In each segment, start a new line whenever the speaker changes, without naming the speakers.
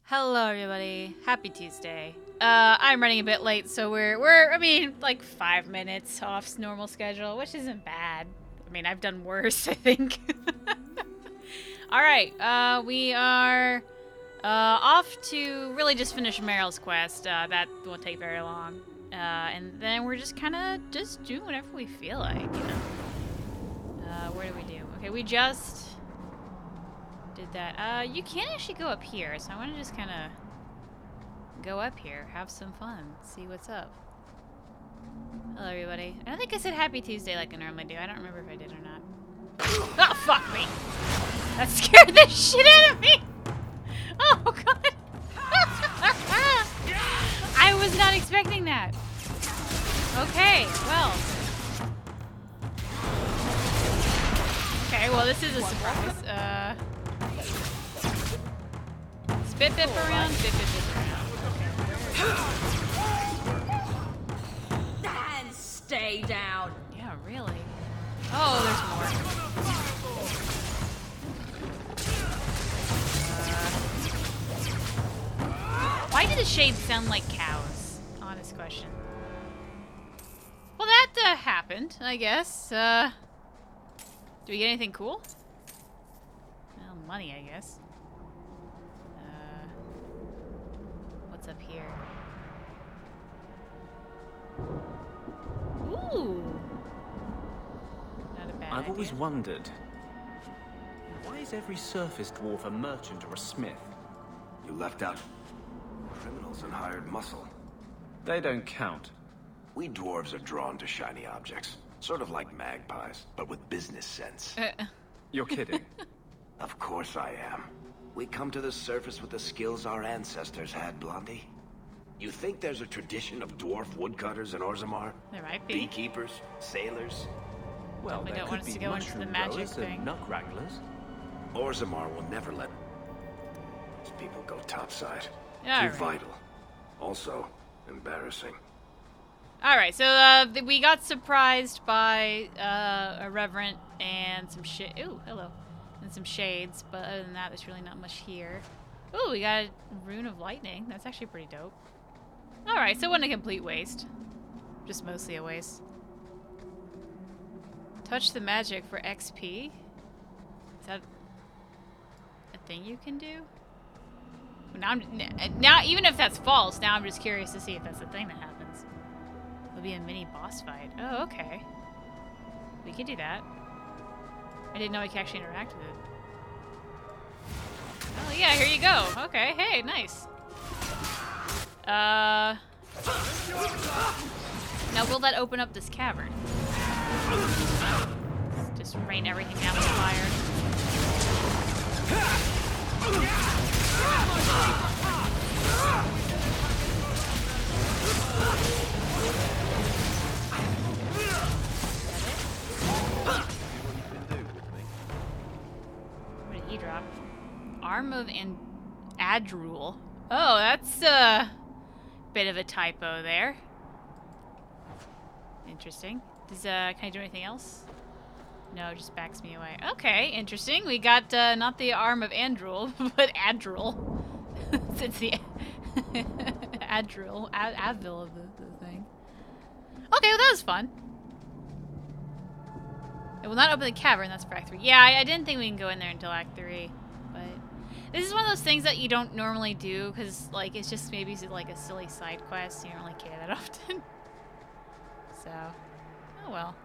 Hello everybody, happy Tuesday. I'm running a bit late, so we're I mean, like 5 minutes off normal schedule, which isn't bad. I mean, I've done worse, I think. Alright, we are off to really just finish Meryl's quest. That won't take very long. And then we're just kinda just do whatever we feel like, you know. What do we do? Okay, we just did that. You can't actually go up here, so I want to just kind of go up here, have some fun, see what's up. Hello, everybody. I don't think I said Happy Tuesday like I normally do. I don't remember if I did or not. Oh, fuck me! That scared the shit out of me! Oh, God! I was not expecting that. Okay, well. Okay, well, this is a surprise. BipBip around, BipBip around.
And stay down.
Yeah, really. Oh, there's more. Why do the shades sound like cows? Honest question. Well, that happened, I guess. Do we get anything cool? Well, money, I guess. What's up here? Ooh. Not a bad
I've always
idea.
wondered, why is every surface dwarf a merchant or a smith?
You left out criminals and hired muscle.
They don't count.
We dwarves are drawn to shiny objects. Sort of like magpies, but with business sense.
You're kidding.
Of course I am. We come to the surface with the skills our ancestors had, Blondie. You think there's a tradition of dwarf woodcutters in Orzammar?
There might be.
Beekeepers? Sailors?
Well,
Definitely
there
don't want
could
us to
be
go into the
mushroom
magic
growers
thing.
and nut wranglers.
Orzammar will never let these people go topside.
All
Too
right.
vital. Also, embarrassing.
Alright, so we got surprised by a reverend and some shit. Ooh, hello. And some shades, but other than that, there's really not much here. Ooh, we got a rune of lightning. That's actually pretty dope. Alright, so it wasn't a complete waste. Just mostly a waste. Touch the magic for XP? Is that a thing you can do? Now, even if that's false, now I'm just curious to see if that's the thing that happens. It'll be a mini boss fight. Oh, okay. We can do that. I didn't know we could actually interact with it. Oh yeah, here you go. Okay, hey, nice. Now will that open up this cavern? Just rain everything down with fire. What did he drop? Arm of Adrul. Oh, that's a bit of a typo there. Interesting. Does can I do anything else? No, it just backs me away. Okay, interesting. We got not the arm of Andrul, but Adrul. It's the Adril, Advil of the thing. Okay, well that was fun. It will not open the cavern, that's for Act 3. Yeah, I didn't think we can go in there until Act 3. But this is one of those things that you don't normally do, because like it's just maybe like a silly side quest. You don't really care that often. So, oh well.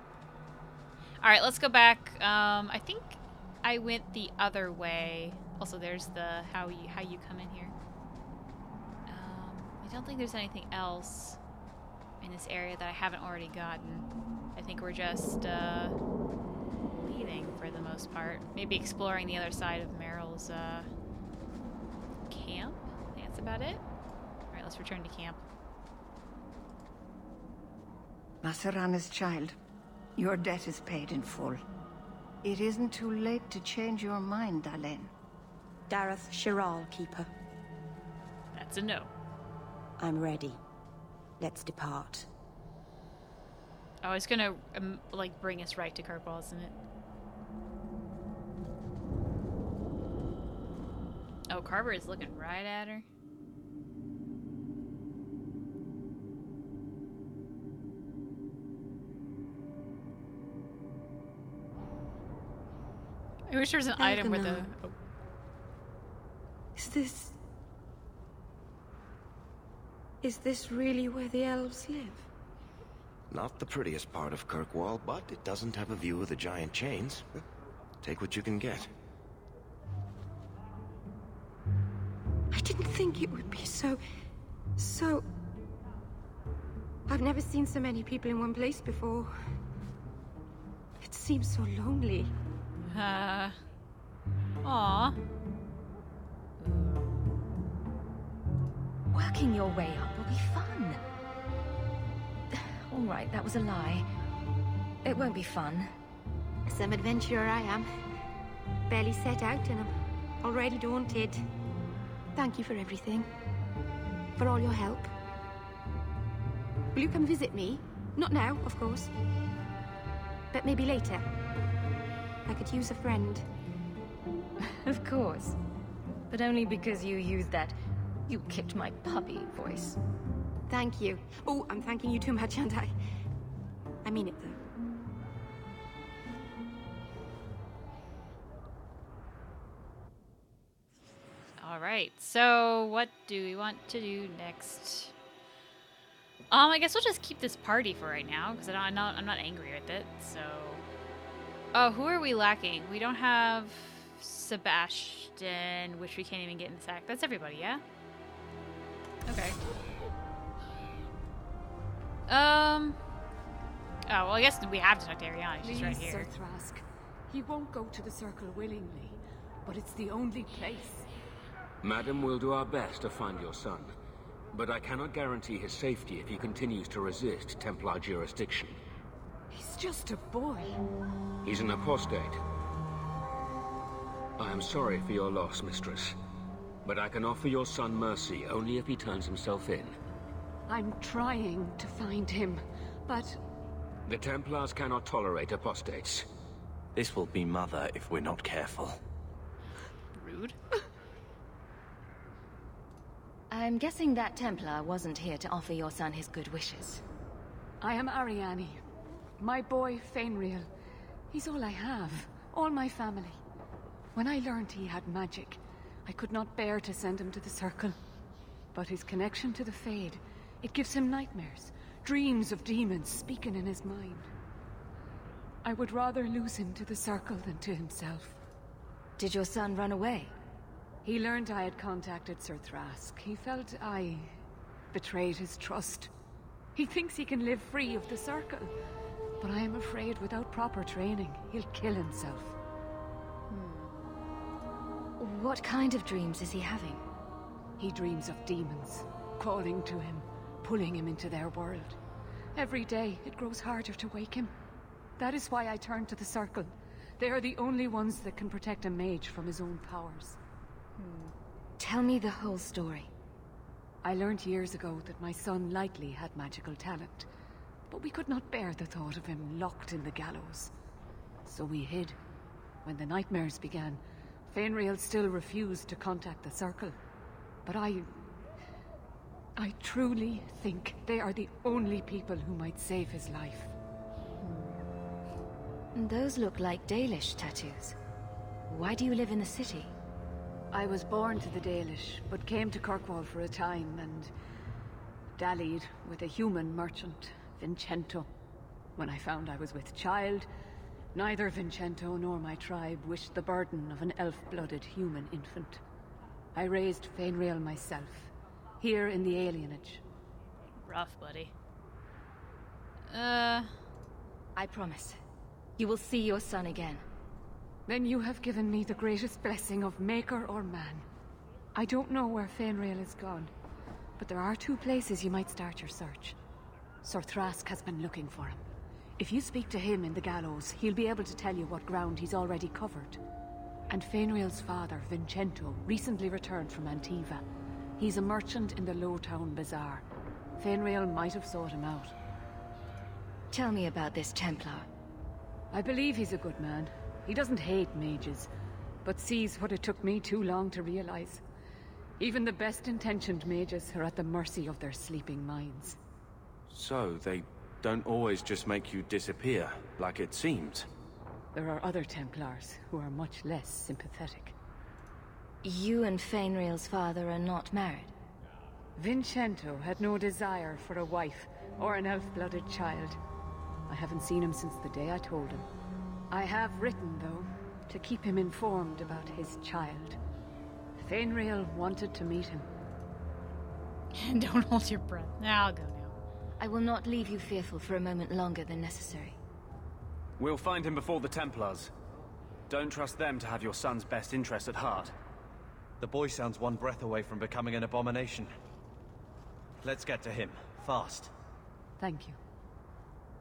Alright, let's go back. I think I went the other way. Also, there's the how you come in here. I don't think there's anything else in this area that I haven't already gotten. I think we're just leaving for the most part. Maybe exploring the other side of Meryl's camp. I think that's about it. Alright, let's return to camp.
Masarana's child, your debt is paid in full. It isn't too late to change your mind, Dalen.
Dareth Shiral, Keeper.
That's a no.
I'm ready. Let's depart.
Oh, it's gonna like bring us right to Kirkwall, isn't it? Oh, Carver is looking right at her. I wish there was an item with a...
Elganon.
Oh.
Is this really where the elves live?
Not the prettiest part of Kirkwall, but it doesn't have a view of the giant chains. Take what you can get.
I didn't think it would be so... I've never seen so many people in one place before. It seems so lonely.
Aw.
Working your way up will be fun. All right, that was a lie. It won't be fun.
Some adventurer I am. Barely set out and I'm already daunted. Thank you for everything. For all your help. Will you come visit me? Not now, of course. But maybe later. I could use a friend.
Of course. But only because you used that "you kicked my puppy" voice.
Thank you. Oh, I'm thanking you too much, aren't I? I mean it, though.
Alright, so what do we want to do next? I guess we'll just keep this party for right now, because I'm not angry with it, so... Oh, who are we lacking? We don't have Sebastian, which we can't even get in the sack. That's everybody, yeah? Okay. Oh, well, I guess we have to talk to Ariana. She's right
Please,
here.
Sir Thrask. He won't go to the Circle willingly, but it's the only place.
Madam, we'll do our best to find your son. But I cannot guarantee his safety if he continues to resist Templar jurisdiction.
He's just a boy.
He's an apostate. I am sorry for your loss, mistress. But I can offer your son mercy only if he turns himself in.
I'm trying to find him, but
The Templars cannot tolerate apostates.
This will be Mother if we're not careful.
Rude.
I'm guessing that Templar wasn't here to offer your son his good wishes.
I am Ariane. My boy, Feynriel. He's all I have. All my family. When I learned he had magic, I could not bear to send him to the Circle. But his connection to the Fade, it gives him nightmares. Dreams of demons speaking in his mind. I would rather lose him to the Circle than to himself.
Did your son run away?
He learned I had contacted Sir Thrask. He felt I betrayed his trust. He thinks he can live free of the Circle. But I am afraid without proper training, he'll kill himself.
What kind of dreams is he having?
He dreams of demons, calling to him, pulling him into their world. Every day, it grows harder to wake him. That is why I turned to the Circle. They are the only ones that can protect a mage from his own powers.
Tell me the whole story.
I learned years ago that my son likely had magical talent, but we could not bear the thought of him locked in the Gallows. So we hid. When the nightmares began, Feynriel still refused to contact the Circle. But I truly think they are the only people who might save his life.
Those look like Dalish tattoos. Why do you live in the city?
I was born to the Dalish, but came to Kirkwall for a time and dallied with a human merchant, Vincento. When I found I was with child, neither Vincento nor my tribe wished the burden of an elf-blooded human infant. I raised Feynriel myself, here in the alienage.
Rough, buddy.
I promise. You will see your son again.
Then you have given me the greatest blessing of maker or man. I don't know where Feynriel is gone, but there are two places you might start your search. Sir Thrask has been looking for him. If you speak to him in the Gallows, he'll be able to tell you what ground he's already covered. And Feynriel's father, Vincento, recently returned from Antiva. He's a merchant in the Lowtown Bazaar. Feynriel might have sought him out.
Tell me about this Templar.
I believe he's a good man. He doesn't hate mages, but sees what it took me too long to realize. Even the best-intentioned mages are at the mercy of their sleeping minds.
So, they don't always just make you disappear, like it seems.
There are other Templars who are much less sympathetic.
You and Feynriel's father are not married.
Vincento had no desire for a wife or an elf-blooded child. I haven't seen him since the day I told him. I have written, though, to keep him informed about his child. Feynriel wanted to meet him.
Don't hold your breath. I'll go now.
I will not leave you fearful for a moment longer than necessary.
We'll find him before the Templars. Don't trust them to have your son's best interest at heart.
The boy sounds one breath away from becoming an abomination. Let's get to him, fast.
Thank you.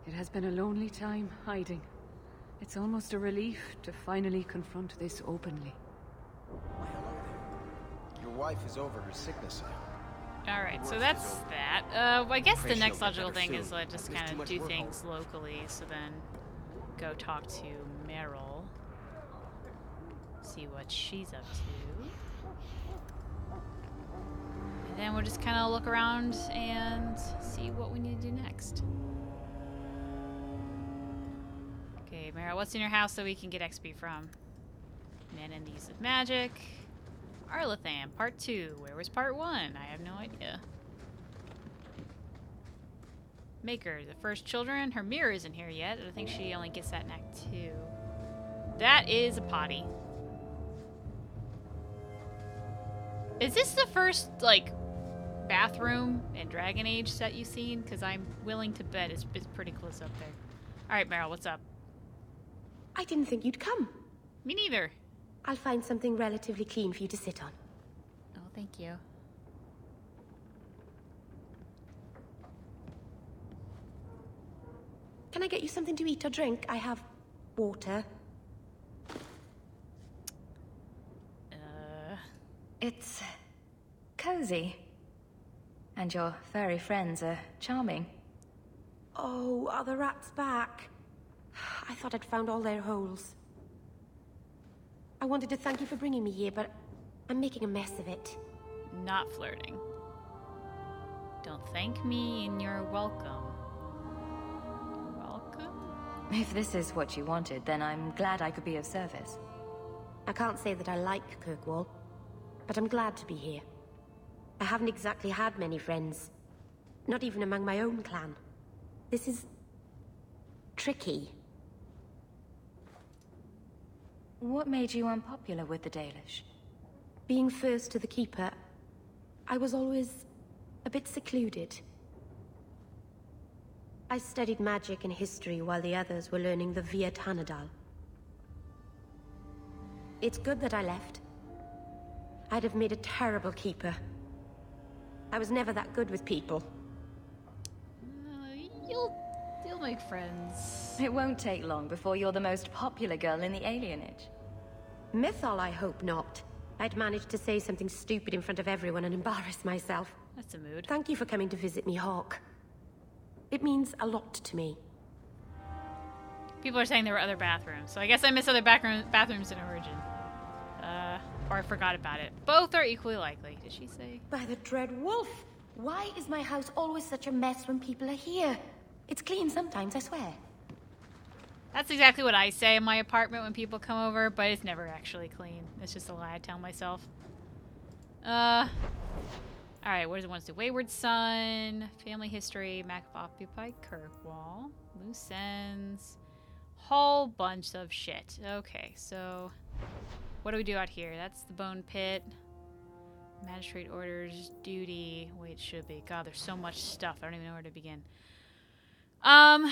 It has been a lonely time hiding. It's almost a relief to finally confront this openly.
Why, hello there. Your wife is over her sickness now.
Alright, so that's that. I guess the next logical thing is just kind of do things locally, so then go talk to Meryl. See what she's up to. And then we'll just kind of look around and see what we need to do next. Okay, Meryl, what's in your house that we can get XP from? Men and the Use of Magic. Arlathan, Part 2. Where was Part 1? I have no idea. Maker, the first children. Her mirror isn't here yet. I think she only gets that in Act 2. That is a potty. Is this the first, like, bathroom in Dragon Age that you've seen? Because I'm willing to bet it's pretty close up there. Alright, Meryl, what's up?
I didn't think you'd come.
Me neither.
I'll find something relatively clean for you to sit on.
Oh, thank you.
Can I get you something to eat or drink? I have water.
It's cozy. And your furry friends are charming.
Oh, are the rats back? I thought I'd found all their holes. I wanted to thank you for bringing me here, but I'm making a mess of it.
Not flirting. Don't thank me and you're welcome. You're welcome?
If this is what you wanted, then I'm glad I could be of service.
I can't say that I like Kirkwall, but I'm glad to be here. I haven't exactly had many friends. Not even among my own clan. This is tricky.
What made you unpopular with the Dalish?
Being first to the Keeper, I was always a bit secluded. I studied magic and history while the others were learning the Via Tanadal. It's good that I left. I'd have made a terrible Keeper. I was never that good with people.
You'll make friends.
It won't take long before you're the most popular girl in the alienage.
Mythol, I hope not. I'd managed to say something stupid in front of everyone and embarrass myself.
That's a mood.
Thank you for coming to visit me, Hawk. It means a lot to me.
People are saying there were other bathrooms, so I guess I missed other bathrooms in Origin. Or I forgot about it. Both are equally likely, did she say?
By the dread wolf! Why is my house always such a mess when people are here? It's clean sometimes, I swear.
That's exactly what I say in my apartment when people come over, but it's never actually clean. It's just a lie I tell myself. Alright, what does it want to do? Wayward Son, Family History, Map of Occupied Kirkwall, Loose Ends, whole bunch of shit. Okay, so what do we do out here? That's the Bone Pit. Magistrate orders, duty. Wait, should be. God, there's so much stuff. I don't even know where to begin. Well,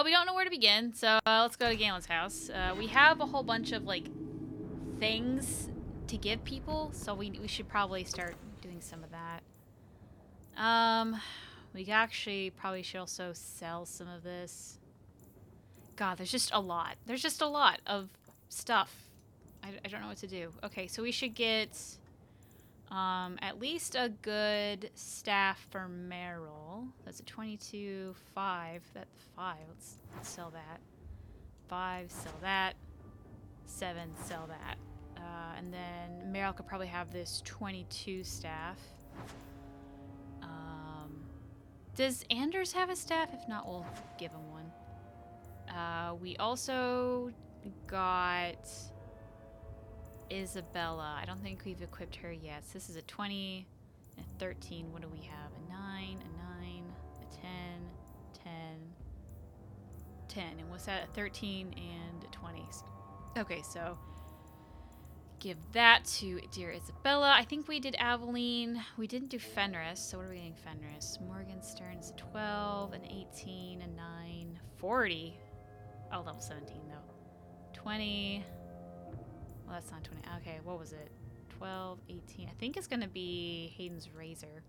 we don't know where to begin, so let's go to Galen's house. We have a whole bunch of, like, things to give people, so we should probably start doing some of that. We actually probably should also sell some of this. God, there's just a lot. There's just a lot of stuff. I don't know what to do. Okay, so we should get at least a good staff for Meryl. That's a 22, 5. That's 5. Let's sell that. 5, sell that. 7, sell that. And then Meryl could probably have this 22 staff. Does Anders have a staff? If not, we'll give him one. We also got Isabella. I don't think we've equipped her yet. So this is a 20, a 13. What do we have? A 9, a 9, a 10, 10, 10. And what's that? A 13 and a 20. Okay, so give that to dear Isabella. I think we did Aveline. We didn't do Fenris. So what are we getting Fenris? Morgenstern's a 12, an 18, a 9, 40. Oh, level 17 though. 20. Well, that's not 20. Okay, what was it? 12, 18. I think it's gonna be Hayden's Razor.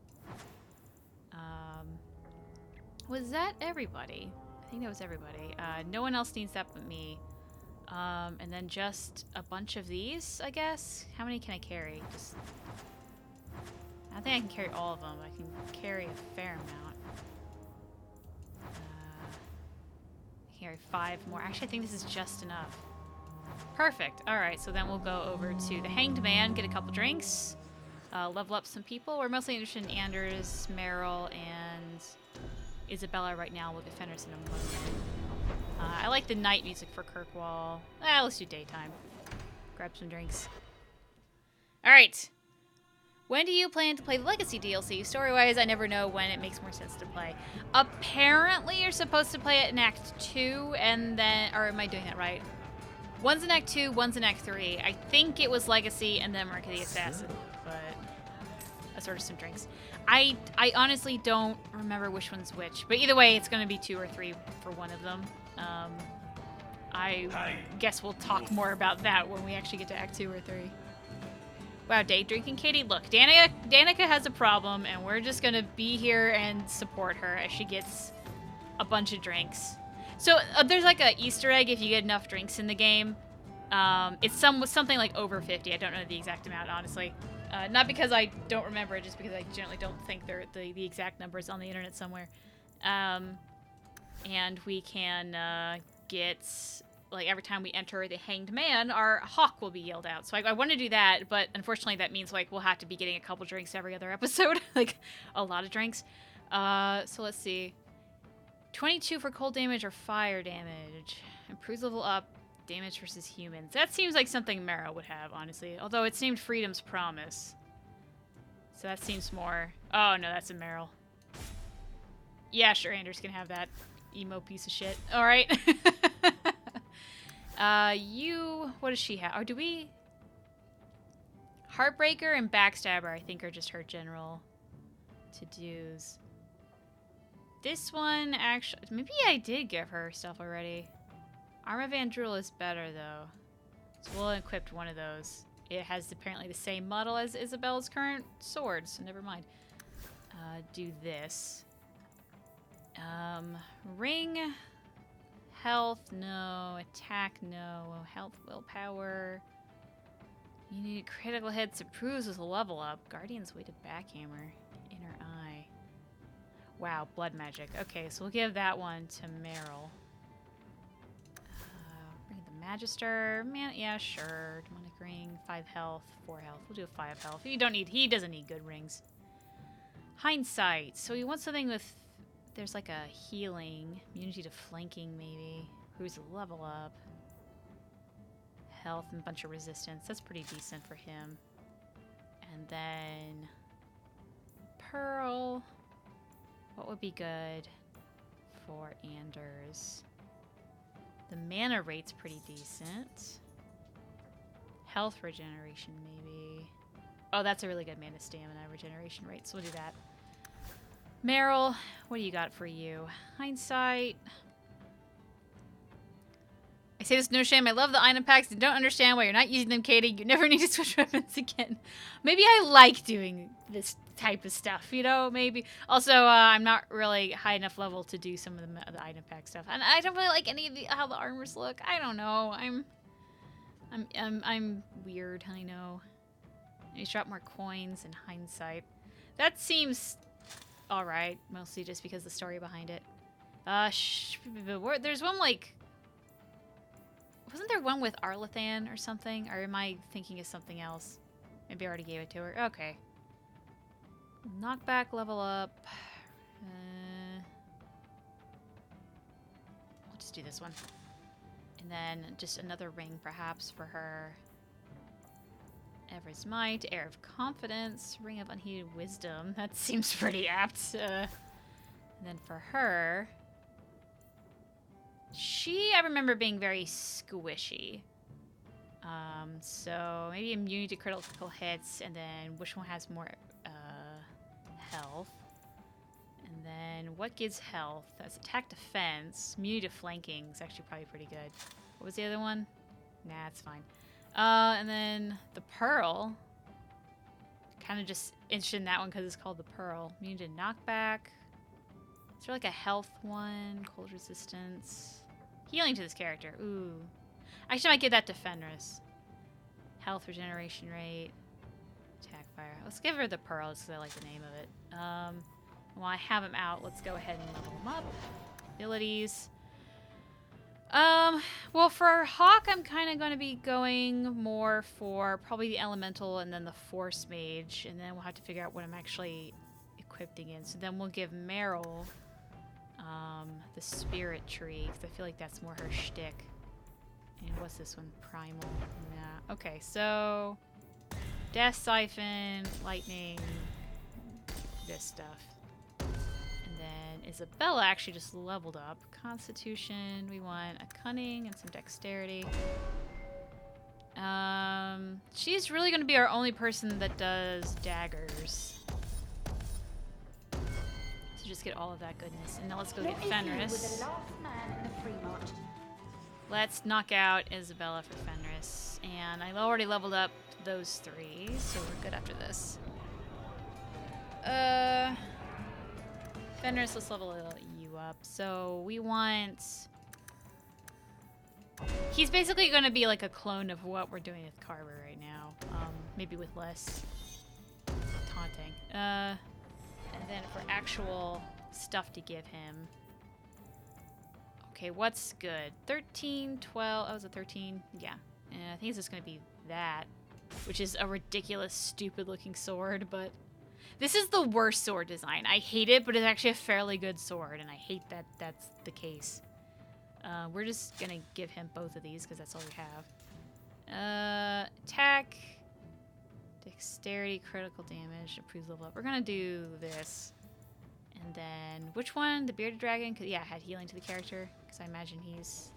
Was that everybody? I think that was everybody. No one else needs that but me. And then just a bunch of these, I guess. How many can I carry? Just, I don't think I can carry all of them. I can carry a fair amount. I can carry 5 more. Actually, I think this is just enough. Perfect. Alright, so then we'll go over to the Hanged Man, get a couple drinks, level up some people. We're mostly interested in Anders, Meryl, and Isabella right now. We'll get Fenris in a moment. I like the night music for Kirkwall. Let's do daytime. Grab some drinks. Alright. When do you plan to play the Legacy DLC? Story-wise, I never know when it makes more sense to play. Apparently, you're supposed to play it in Act 2, and then... Or am I doing that right? One's in Act 2, one's in Act 3. I think it was Legacy and then Mark of the Assassin, but that's sort of some drinks. I honestly don't remember which one's which, but either way, it's going to be 2 or 3 for one of them. I guess we'll talk more about that when we actually get to Act 2 or 3. Wow, day drinking, Caitie. Look, Danica has a problem, and we're just going to be here and support her as she gets a bunch of drinks. So there's like a Easter egg if you get enough drinks in the game. It's something like over 50. I don't know the exact amount, honestly. Not because I don't remember it, just because I generally don't think they're the exact numbers on the internet somewhere. And we can get, like, every time we enter the Hanged Man, our hawk will be yelled out. So I want to do that, but unfortunately that means, like, we'll have to be getting a couple drinks every other episode. Like, a lot of drinks. So let's see. 22 for cold damage or fire damage. Improves level up. Damage versus humans. That seems like something Meryl would have, honestly. Although it's named Freedom's Promise. So that seems more... Oh, no, that's a Meryl. Yeah, sure, Anders can have that emo piece of shit. Alright. What does she have? Or do we... Heartbreaker and Backstabber, I think, are just her general to-dos. This one, actually... Maybe I did give her stuff already. Arm of Andrul is better, though. So we'll equip one of those. It has apparently the same model as Isabella's current sword, so never mind. Do this. Ring. Health, no. Attack, no. Health, willpower. You need critical hits. Improves with a level up. Guardian's weighted backhammer. Inner eye. Wow, blood magic. Okay, so we'll give that one to Meryl. Bring the Magister. Man, yeah, sure. Demonic ring. 5 health. 4 health. We'll do a 5 health. He doesn't need good rings. Hindsight. So you want something with... There's like a healing. Immunity to flanking, maybe. Who's a level up. Health and a bunch of resistance. That's pretty decent for him. And then... Pearl. What would be good for Anders? The mana rate's pretty decent. Health regeneration, maybe. Oh, that's a really good mana stamina regeneration rate, so we'll do that. Meryl, what do you got for you? Hindsight. I say this no shame. I love the item packs and don't understand why you're not using them, Caitie. You never need to switch weapons again. Maybe I like doing this type of stuff, you know, maybe. Also, I'm not really high enough level to do some of the item pack stuff. And I don't really like any of how the armors look. I don't know. I'm weird, I know. You drop more coins in hindsight. That seems alright, mostly just because of the story behind it. There's one like... Wasn't there one with Arlathan or something? Or am I thinking of something else? Maybe I already gave it to her. Okay. Knockback, level up. We'll just do this one. And then just another ring, perhaps, for her. Ever's Might, Air of Confidence, Ring of Unheeded Wisdom. That seems pretty apt. And then for her... I remember being very squishy. So maybe immunity to critical hits, and then which one has more health? And then what gives health? That's attack defense. Immunity to flanking is actually probably pretty good. What was the other one? Nah, it's fine. And then the pearl. Kind of just interested in that one because it's called the pearl. Immunity to knockback. Is there like a health one? Cold resistance. Healing to this character. Ooh. Actually, I might give that to Fenris. Health regeneration rate. Attack fire. Let's give her the pearl because I like the name of it. While I have him out, let's go ahead and level him up. Abilities. Well, for Hawk, I'm kind of going to be going more for probably the Elemental and then the Force Mage. And then we'll have to figure out what I'm actually equipping in. So then we'll give Meryl the Spirit Tree, because I feel like that's more her shtick. And what's this one? Primal. Nah. Okay, so Death Siphon, Lightning, this stuff. And then Isabella actually just leveled up. Constitution, we want a Cunning and some Dexterity. She's really going to be our only person that does daggers. So just get all of that goodness. And now let's go get Fenris. Let's knock out Isabella for Fenris. And I already leveled up those three, so we're good after this. Fenris, let's level you up. So we want... He's basically going to be like a clone of what we're doing with Carver right now. Maybe with less taunting. And then for actual stuff to give him... Okay, what's good? 13, 12... Oh, was it 13? Yeah. And I think it's just going to be that. Which is a ridiculous, stupid-looking sword, but... This is the worst sword design. I hate it, but it's actually a fairly good sword, and I hate that that's the case. We're just gonna give him both of these, because that's all we have. Attack, dexterity, critical damage, improves level up. We're gonna do this. And then, which one? The Bearded Dragon? Cause, yeah, had healing to the character, because I imagine he's...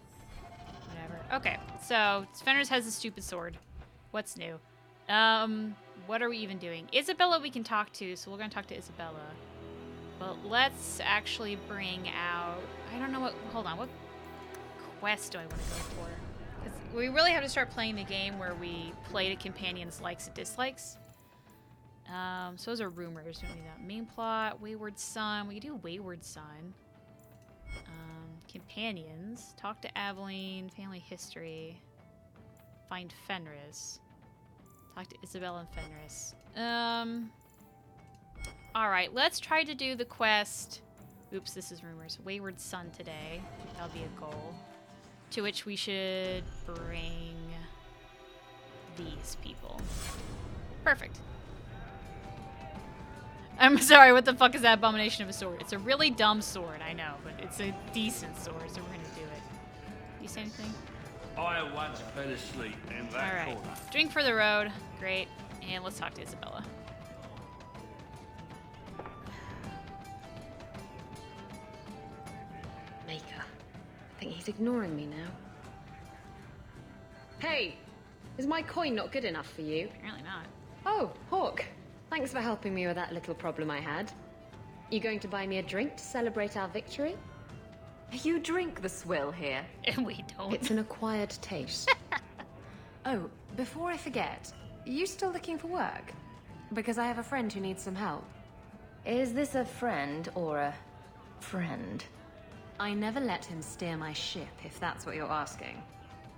whatever. Okay, so Fenris has a stupid sword. What's new? What are we even doing? Isabella we can talk to, so we're gonna talk to Isabella. But let's actually bring out... I don't know what... Hold on, what quest do I want to go for? Because we really have to start playing the game where we play to companions' likes and dislikes. So those are rumors. Don't need that. Main plot, Wayward Son. We can do Wayward Son. Companions. Talk to Aveline. Family history. Find Fenris. Talk to Isabella and Fenris. Alright, let's try to do the quest. Oops, this is rumors. Wayward Son today. That'll be a goal. To which we should bring these people. Perfect. I'm sorry, what the fuck is that abomination of a sword? It's a really dumb sword, I know, but it's a decent sword, so we're gonna do it. You say anything?
I once fell asleep in that corner.
Drink for the road. Great. And let's talk to Isabella.
Maker. I think he's ignoring me now. Hey! Is my coin not good enough for you?
Apparently not.
Oh, Hawk. Thanks for helping me with that little problem I had. You going to buy me a drink to celebrate our victory?
You drink the swill here.
And we don't.
It's an acquired taste.
Oh, before I forget, you still looking for work? Because I have a friend who needs some help.
Is this a friend or a friend?
I never let him steer my ship, if that's what you're asking.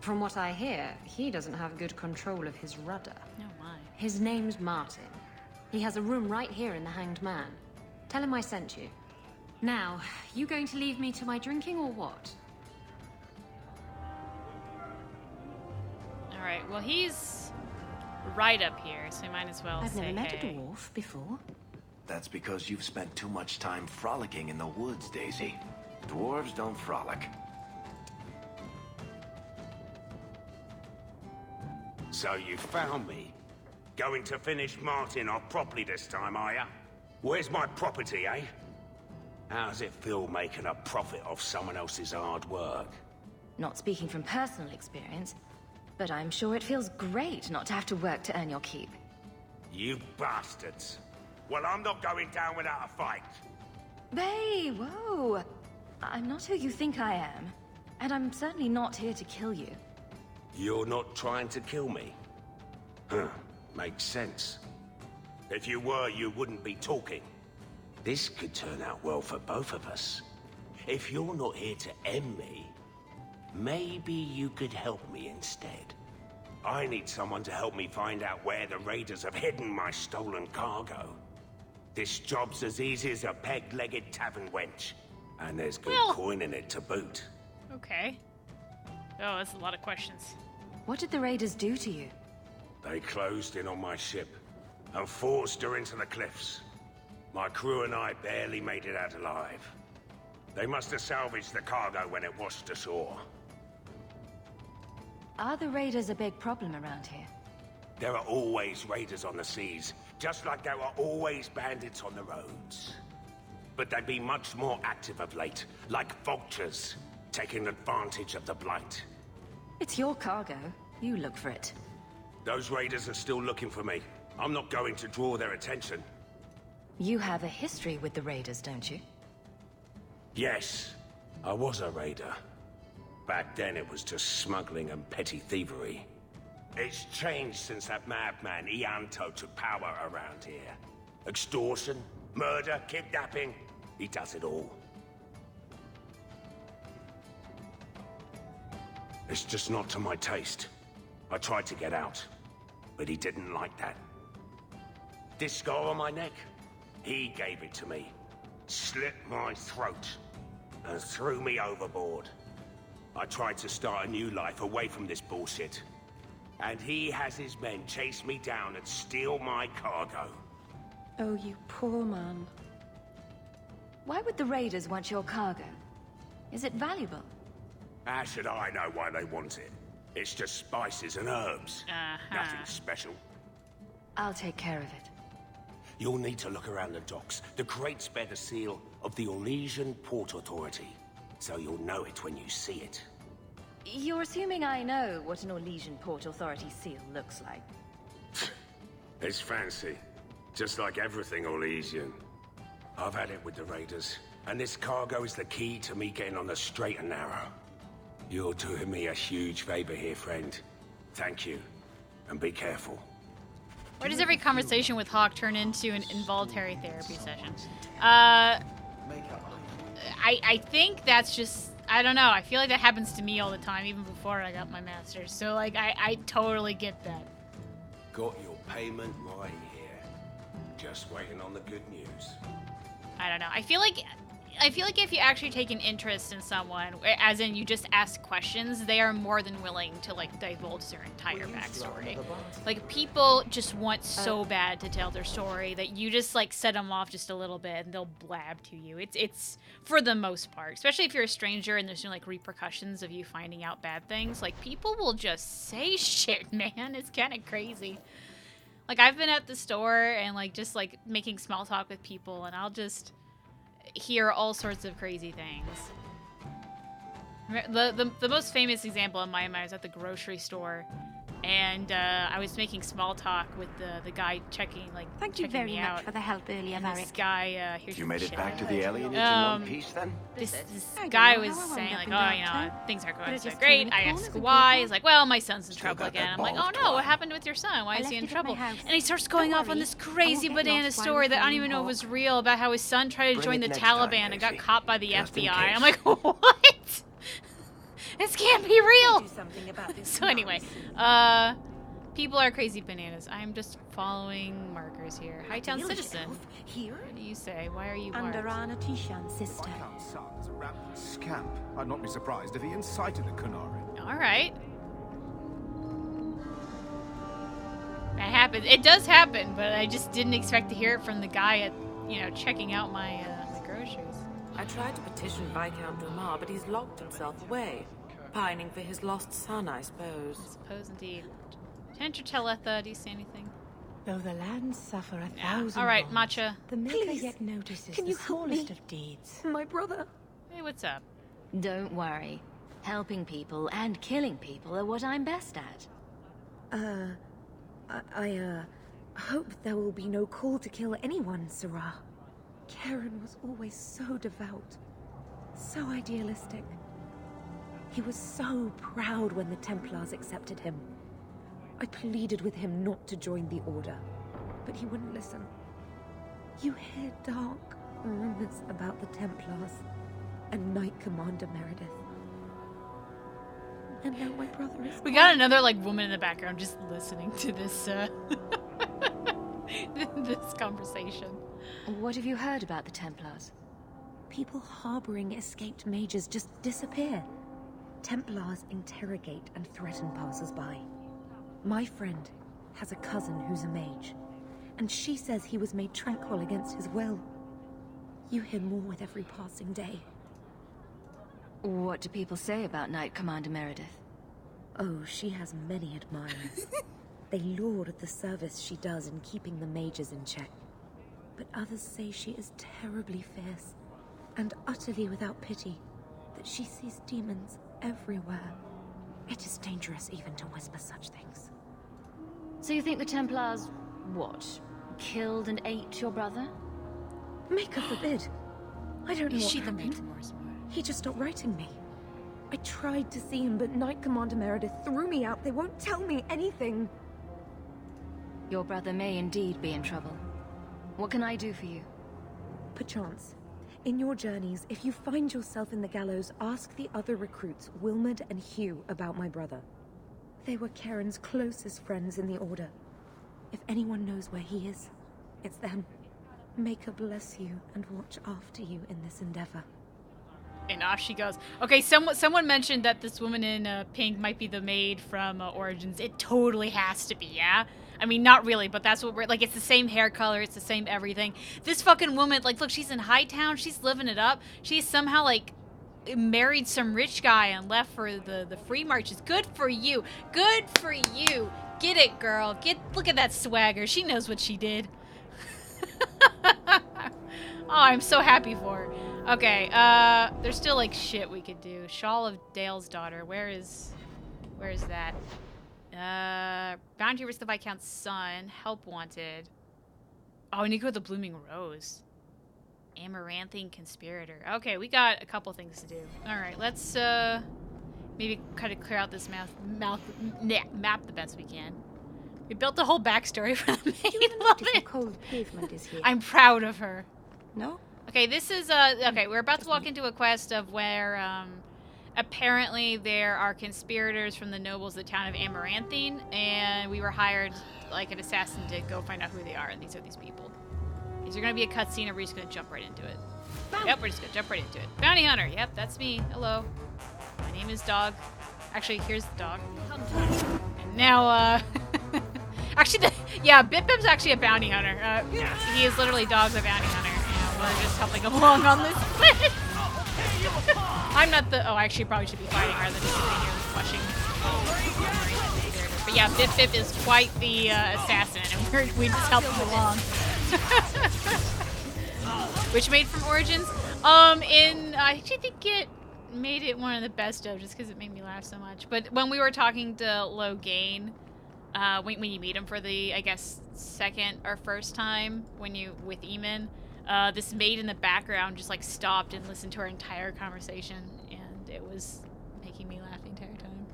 From what I hear, he doesn't have good control of his rudder.
Oh my.
His name's Martin. He has a room right here in the Hanged Man. Tell him I sent you. Now, you going to leave me to my drinking or what?
Alright, well he's right up here, so we might as well
I've
say
never met
hey.
a dwarf before.
That's because you've spent too much time frolicking in the woods, Daisy. Dwarves don't frolic. So you found me. Going to finish Martin off properly this time, are ya? Where's my property, eh? How's it feel making a profit off someone else's hard work?
Not speaking from personal experience, but I'm sure it feels great not to have to work to earn your keep.
You bastards. Well, I'm not going down without a fight.
Hey, whoa. I'm not who you think I am, and I'm certainly not here to kill you.
You're not trying to kill me? Huh, makes sense. If you were, you wouldn't be talking. This could turn out well for both of us. If you're not here to end me, maybe you could help me instead. I need someone to help me find out where the raiders have hidden my stolen cargo. This job's as easy as a peg-legged tavern wench. And there's good coin in it to boot.
Okay. Oh, that's a lot of questions.
What did the raiders do to you?
They closed in on my ship and forced her into the cliffs. My crew and I barely made it out alive. They must have salvaged the cargo when it washed ashore.
Are the raiders a big problem around here?
There are always raiders on the seas, just like there are always bandits on the roads. But they've been much more active of late, like vultures, taking advantage of the blight.
It's your cargo. You look for it.
Those raiders are still looking for me. I'm not going to draw their attention.
You have a history with the raiders, don't you?
Yes, I was a raider. Back then it was just smuggling and petty thievery. It's changed since that madman Ianto took power around here. Extortion, murder, kidnapping, he does it all. It's just not to my taste. I tried to get out, but he didn't like that. This scar on my neck, he gave it to me, slit my throat, and threw me overboard. I tried to start a new life away from this bullshit. And he has his men chase me down and steal my cargo.
Oh, you poor man. Why would the raiders want your cargo? Is it valuable?
How should I know why they want it? It's just spices and herbs. Nothing special.
I'll take care of it.
You'll need to look around the docks. The crates bear the seal of the Orlesian Port Authority, so you'll know it when you see it.
You're assuming I know what an Orlesian Port Authority seal looks like.
It's fancy. Just like everything Orlesian. I've had it with the raiders, and this cargo is the key to me getting on the straight and narrow. You're doing me a huge favor here, friend. Thank you, and be careful.
Why does every conversation with Hawk turn into an involuntary therapy session? I think that's just... I don't know. I feel like that happens to me all the time, even before I got my master's. So, like, I totally get that.
Got your payment right here. Just waiting on the good news.
I don't know. I feel like if you actually take an interest in someone, as in you just ask questions, they are more than willing to, like, divulge their entire backstory. Like, people just want so bad to tell their story that you just, like, set them off just a little bit and they'll blab to you. It's for the most part, especially if you're a stranger and there's no, like, repercussions of you finding out bad things. Like, people will just say shit, man. It's kind of crazy. Like, I've been at the store and, like, just, like, making small talk with people, and I'll just hear all sorts of crazy things. The most famous example in my mind was at the grocery store, and I was making small talk with the guy checking me out.
Thank you very much for the help earlier,
and
Varric.
this guy, here's
You
your
made it
shit.
back to the alienage in one piece, then?
This
I
guy
don't know
was
how I
saying,
wound
like,
up
oh,
in
you know,
Darktown.
things aren't
But
going
I
so
just
great.
turned the
I
corner
asked
and
why.
Kirkwall.
He's like, well, my son's in
Still
trouble
got that
again. I'm like, oh
bald
no,
twat.
what happened with your son? Why
I
is he
left
in
it at my
trouble?
house.
And he starts
Don't
going off on
worry.
this
I
crazy
won't get
banana
lost while
story
we're
that I don't
playing
even know
Hawk.
was real, about how his son tried to
Bring
join
it
the
next time,
Taliban and got
Caitie.
caught by the
Just in
FBI.
case.
I'm like, what? This can't be real.
Do something about this
So anyway, people are crazy bananas. I'm just following markers here. Hightown
Deal
citizen.
yourself here?
What do you say? Why are you
Under
marked?
Anna Tishan's sister.
Viscount's son is a rampant scamp. I'd not be surprised if he incited the Kunari.
All right. That happens. It does happen, but I just didn't expect to hear it from the guy at, checking out my groceries.
I tried to petition Viscount Domar, but he's locked himself away. Pining for his lost son, I suppose.
I suppose indeed. Enter Teletha, do you see anything?
Though the lands suffer 1,000
Alright,
wrongs,
Matcha.
the Maker
Please,
yet notices
can
the
you help
smallest
me?
of deeds.
My brother.
Hey, what's up?
Don't worry. Helping people and killing people are what I'm best at.
I hope there will be no call to kill anyone, Sarah. Karen was always so devout, so idealistic. He was so proud when the Templars accepted him. I pleaded with him not to join the Order, but he wouldn't listen. You hear dark rumors about the Templars and Knight Commander Meredith. And now my brother is
We got another, like, woman in the background just listening to this, this conversation.
What have you heard about the Templars?
People harboring escaped mages just disappear. Templars interrogate and threaten passers-by. My friend has a cousin who's a mage, and she says he was made tranquil against his will. You hear more with every passing day.
What do people say about Knight Commander Meredith?
Oh, she has many admirers. They laud the service she does in keeping the mages in check. But others say she is terribly fierce, and utterly without pity, that she sees demons everywhere. It is dangerous even to whisper such things.
So you think the Templars, what, killed and ate your brother?
Maker forbid. I don't know
Is
what
she the
happened.
maid?
He just stopped writing me. I tried to see him, but Knight Commander Meredith threw me out. They won't tell me anything.
Your brother may indeed be in trouble. What can I do for you?
Perchance. In your journeys, if you find yourself in the Gallows, ask the other recruits, Wilmerd and Hugh, about my brother. They were Karen's closest friends in the Order. If anyone knows where he is, it's them. Maker bless you and watch after you in this endeavor.
And off she goes. Okay, someone mentioned that this woman in pink might be the maid from Origins. It totally has to be, yeah? I mean, not really, but that's what we're... Like, it's the same hair color, it's the same everything. This fucking woman, like, look, she's in Hightown, she's living it up. She's somehow, like, married some rich guy and left for the free marches. Good for you. Good for you. Get it, girl. Look at that swagger. She knows what she did. Oh, I'm so happy for her. Okay, there's still, like, shit we could do. Shawl of Dale's daughter. Where is that? Bounty risk the Viscount's son. Help wanted. Oh, I need to go with the Blooming Rose. Amaranthine conspirator. Okay, we got a couple things to do. Alright, let's, maybe kind of clear out this map the best we can. We built a whole backstory for the maid.
Cold pavement is here.
I'm proud of her.
No?
Okay, this is, okay, we're about to walk into a quest of where, apparently there are conspirators from the nobles of the town of Amaranthine, and we were hired, like, an assassin to go find out who they are, and these are these people. Is there gonna be a cutscene, or are we just gonna jump right into it? Yep, we're just gonna jump right into it. Bounty Hunter, yep, that's me. Hello. My name is Dog. Actually, here's the dog. And now, actually, yeah, BipBip's actually a bounty hunter. He is literally Dog the bounty hunter. We're just helping along on this quest. I'm not the... Oh, I actually probably should be fighting rather than sitting here flushing. But yeah, BipBip is quite the assassin, and we just help him along. Which made from Origins? I actually think it made it one of the best of, just because it made me laugh so much. But when we were talking to Logain, when you meet him for the, I guess, second or first time, with Eamon, this maid in the background just, like, stopped and listened to our entire conversation, and it was making me laugh the entire time.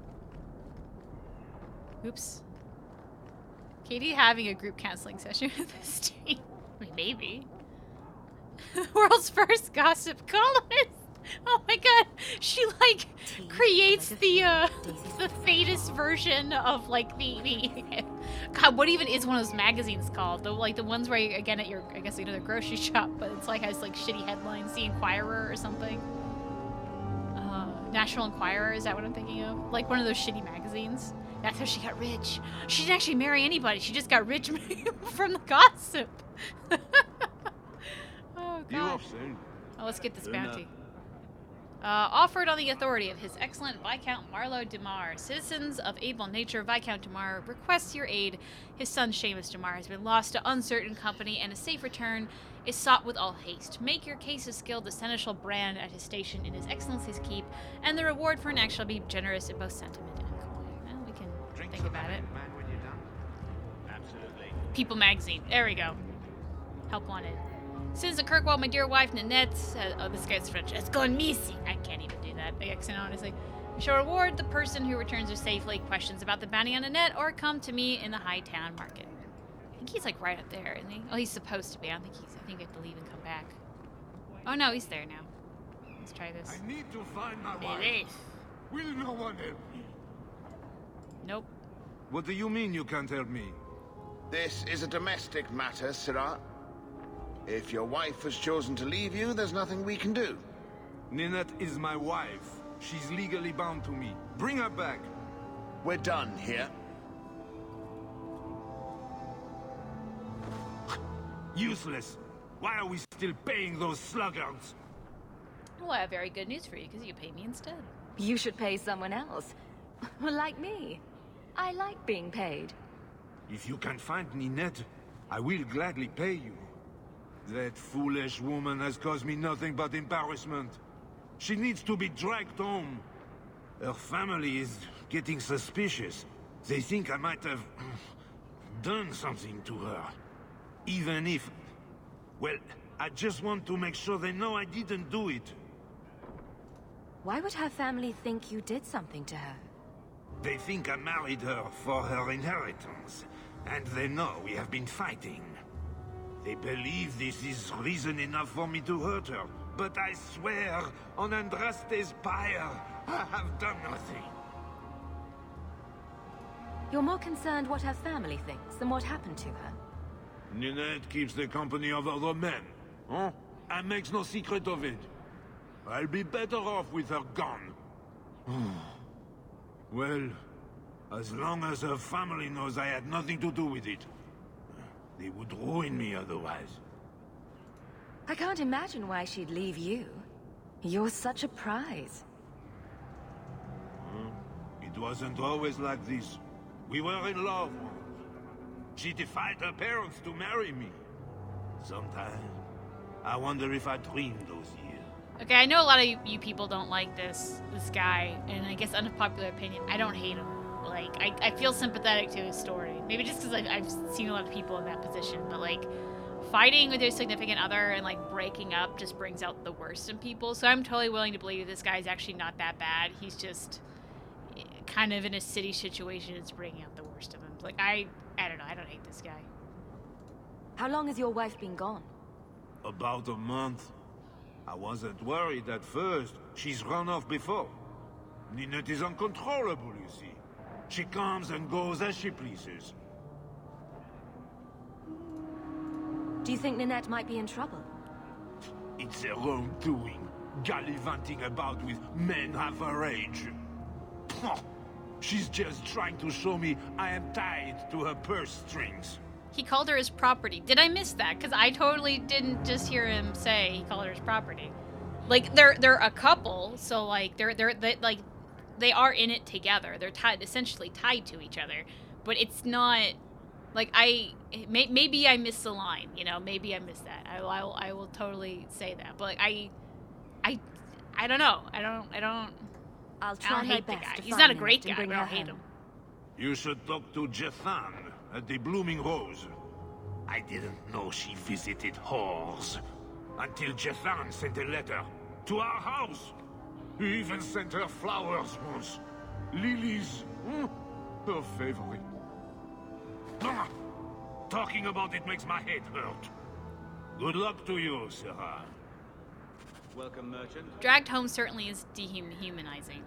Oops. Caitie having a group counseling session with the stream. I mean, maybe. World's first gossip columnist. Oh my god, she, like, creates the fattest version of, like, the God, what even is one of those magazines called? The ones where you, again, at your, I guess, the grocery shop, but it's, like, has, like, shitty headlines, The Inquirer or something. National Enquirer, is that what I'm thinking of? Like, one of those shitty magazines. That's how she got rich. She didn't actually marry anybody, she just got rich from the gossip. Oh, God.
You off soon?
Oh, let's get this bounty. Offered on the authority of His Excellent Viscount Marlowe Demar, citizens of able nature, Viscount Demar requests your aid. His son Seamus Demar has been lost to uncertain company, and a safe return is sought with all haste. Make your case of skill the seneschal Brand at his station in His Excellency's keep, and the reward for an act shall be generous in both sentiment and coin. Well, we can think about it.
Absolutely.
People Magazine. There we go. Help wanted. Since the Kirkwall, my dear wife Nanette, oh, this guy's French, has gone missing. I can't even do that accent, honestly. I shall reward the person who returns her safely. Questions about the bounty on Nanette, or come to me in the High Town Market. I think he's like right up there, isn't he? Oh, he's supposed to be. I think we have to leave and come back. Oh no, he's there now. Let's try this.
I need to find my wife. Will no one help me?
Nope.
What do you mean you can't help me?
This is a domestic matter, Sirrah. If your wife has chosen to leave you, there's nothing we can do.
Ninette is my wife. She's legally bound to me. Bring her back.
We're done here.
Useless. Why are we still paying those sluggards?
Well, I have very good news for you, because you pay me instead.
You should pay someone else. Like me. I like being paid.
If you can find Ninette, I will gladly pay you. That foolish woman has caused me nothing but embarrassment. She needs to be dragged home. Her family is getting suspicious. They think I might have done something to her. Even if... Well, I just want to make sure they know I didn't do it.
Why would her family think you did something to her?
They think I married her for her inheritance. And they know we have been fighting. They believe this is reason enough for me to hurt her. But I swear, on Andraste's pyre, I have done nothing.
You're more concerned what her family thinks than what happened to her.
Ninette keeps the company of other men, huh? And makes no secret of it. I'll be better off with her gone. Well, as long as her family knows I had nothing to do with it. They would ruin me otherwise.
I can't imagine why she'd leave you. You're such a prize.
It wasn't always like this. We were in love once. She defied her parents to marry me. Sometimes, I wonder if I dreamed those years.
Okay, I know a lot of you people don't like this guy, and I guess unpopular opinion, I don't hate him. Like, I feel sympathetic to his story. Maybe just because I've seen a lot of people in that position, but like, fighting with your significant other and like breaking up just brings out the worst in people. So I'm totally willing to believe this guy's actually not that bad. He's just kind of in a city situation. It's bringing out the worst of him. Like, I don't know. I don't hate this guy.
How long has your wife been gone?
About a month. I wasn't worried at first. She's run off before. Ninette is uncontrollable, you see. She comes and goes as she pleases.
Do you think Ninette might be in trouble?
It's her own doing, gallivanting about with men half her age. She's just trying to show me I am tied to her purse strings.
He called her his property. Did I miss that? Because I totally didn't just hear him say he called her his property. Like, they're a couple, so like they are in it together. They're essentially tied to each other, but it's not like maybe I missed the line. You know, maybe I missed that. I will totally say that. But like, I don't know. I don't.
I'll try my
hate the
best
guy.
to
He's
find
not a
Ninette
great
and
guy,
bring
but I don't
her
hate
home.
him.
You should talk to Jethan at the Blooming Rose. I didn't know she visited whores until Jethan sent a letter to our house. He even sent her flowers once. Lilies. Her favorite. Talking about it makes my head hurt. Good luck to you, Sarah.
Welcome, merchant.
Dragged home certainly is dehumanizing.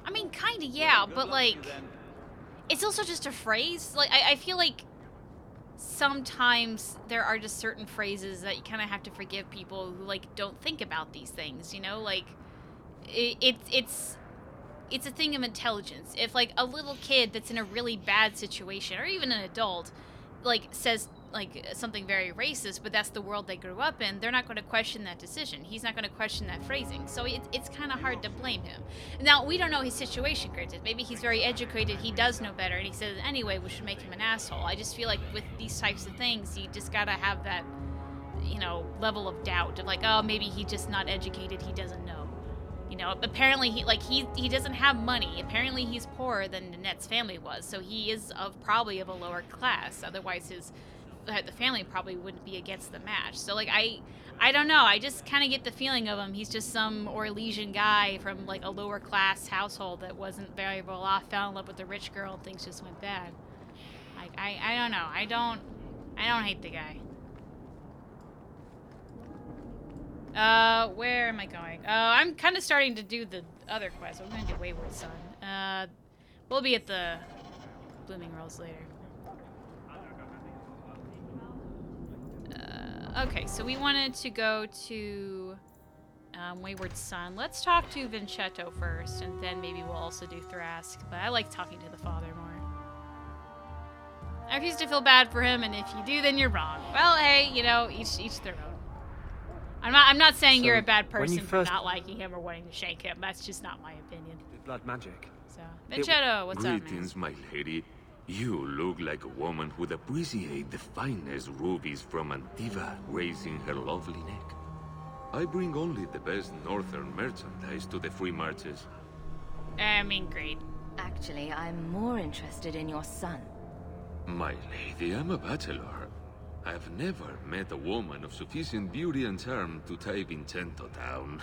I mean, kinda, yeah, but like, it's also just a phrase. Like, I feel like sometimes there are just certain phrases that you kind of have to forgive people who like don't think about these things. You know, like it's a thing of intelligence. If like a little kid that's in a really bad situation, or even an adult, like, says, like, something very racist, but that's the world they grew up in, they're not going to question that decision. He's not going to question that phrasing. So it's kind of hard to blame him. Now, we don't know his situation, granted. Maybe he's very educated, he does know better, and he says, anyway, we should make him an asshole. I just feel like with these types of things, you just gotta have that, you know, level of doubt of like, oh, maybe he's just not educated, he doesn't know. You know, apparently he doesn't have money. Apparently he's poorer than Nanette's family was, so he is probably of a lower class. Otherwise the family probably wouldn't be against the match. So like I don't know. I just kind of get the feeling of him. He's just some Orlesian guy from like a lower class household that wasn't very well off, fell in love with a rich girl, and things just went bad. Like I don't know. I don't hate the guy. Where am I going? I'm kind of starting to do the other quest. I'm going to do Wayward Son. We'll be at the Blooming Rose later. Okay, so we wanted to go to Wayward Son. Let's talk to Vincetto first, and then maybe we'll also do Thrask. But I like talking to the father more. I refuse to feel bad for him, and if you do, then you're wrong. Well, hey, you know, each their own. I'm not saying so you're a bad person for not liking him or wanting to shank him. That's just not my opinion.
Blood magic.
So, Vincetto, what's up, man?
Greetings, my lady. You look like a woman who'd appreciate the finest rubies from Antiva raising her lovely neck. I bring only the best northern merchandise to the free marches.
I mean, great.
Actually, I'm more interested in your son.
My lady, I'm a bachelor. I've never met a woman of sufficient beauty and charm to tie Vincetto down.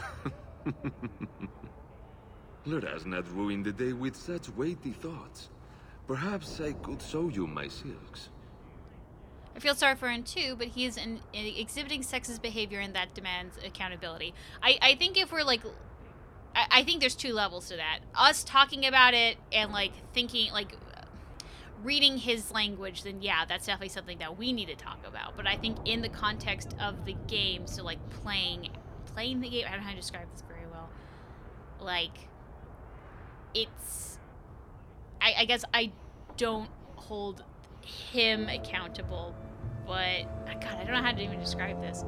Let us not ruin the day with such weighty thoughts. Perhaps I could show you my silks.
I feel sorry for him too, but he is exhibiting sexist behavior and that demands accountability. I think if we're like... I think there's two levels to that. Us talking about it and like thinking, like... reading his language, then yeah, that's definitely something that we need to talk about. But I think in the context of the game, so like playing the game, I don't know how to describe this very well. Like, it's... I guess I don't hold him accountable, but... God, I don't know how to even describe this.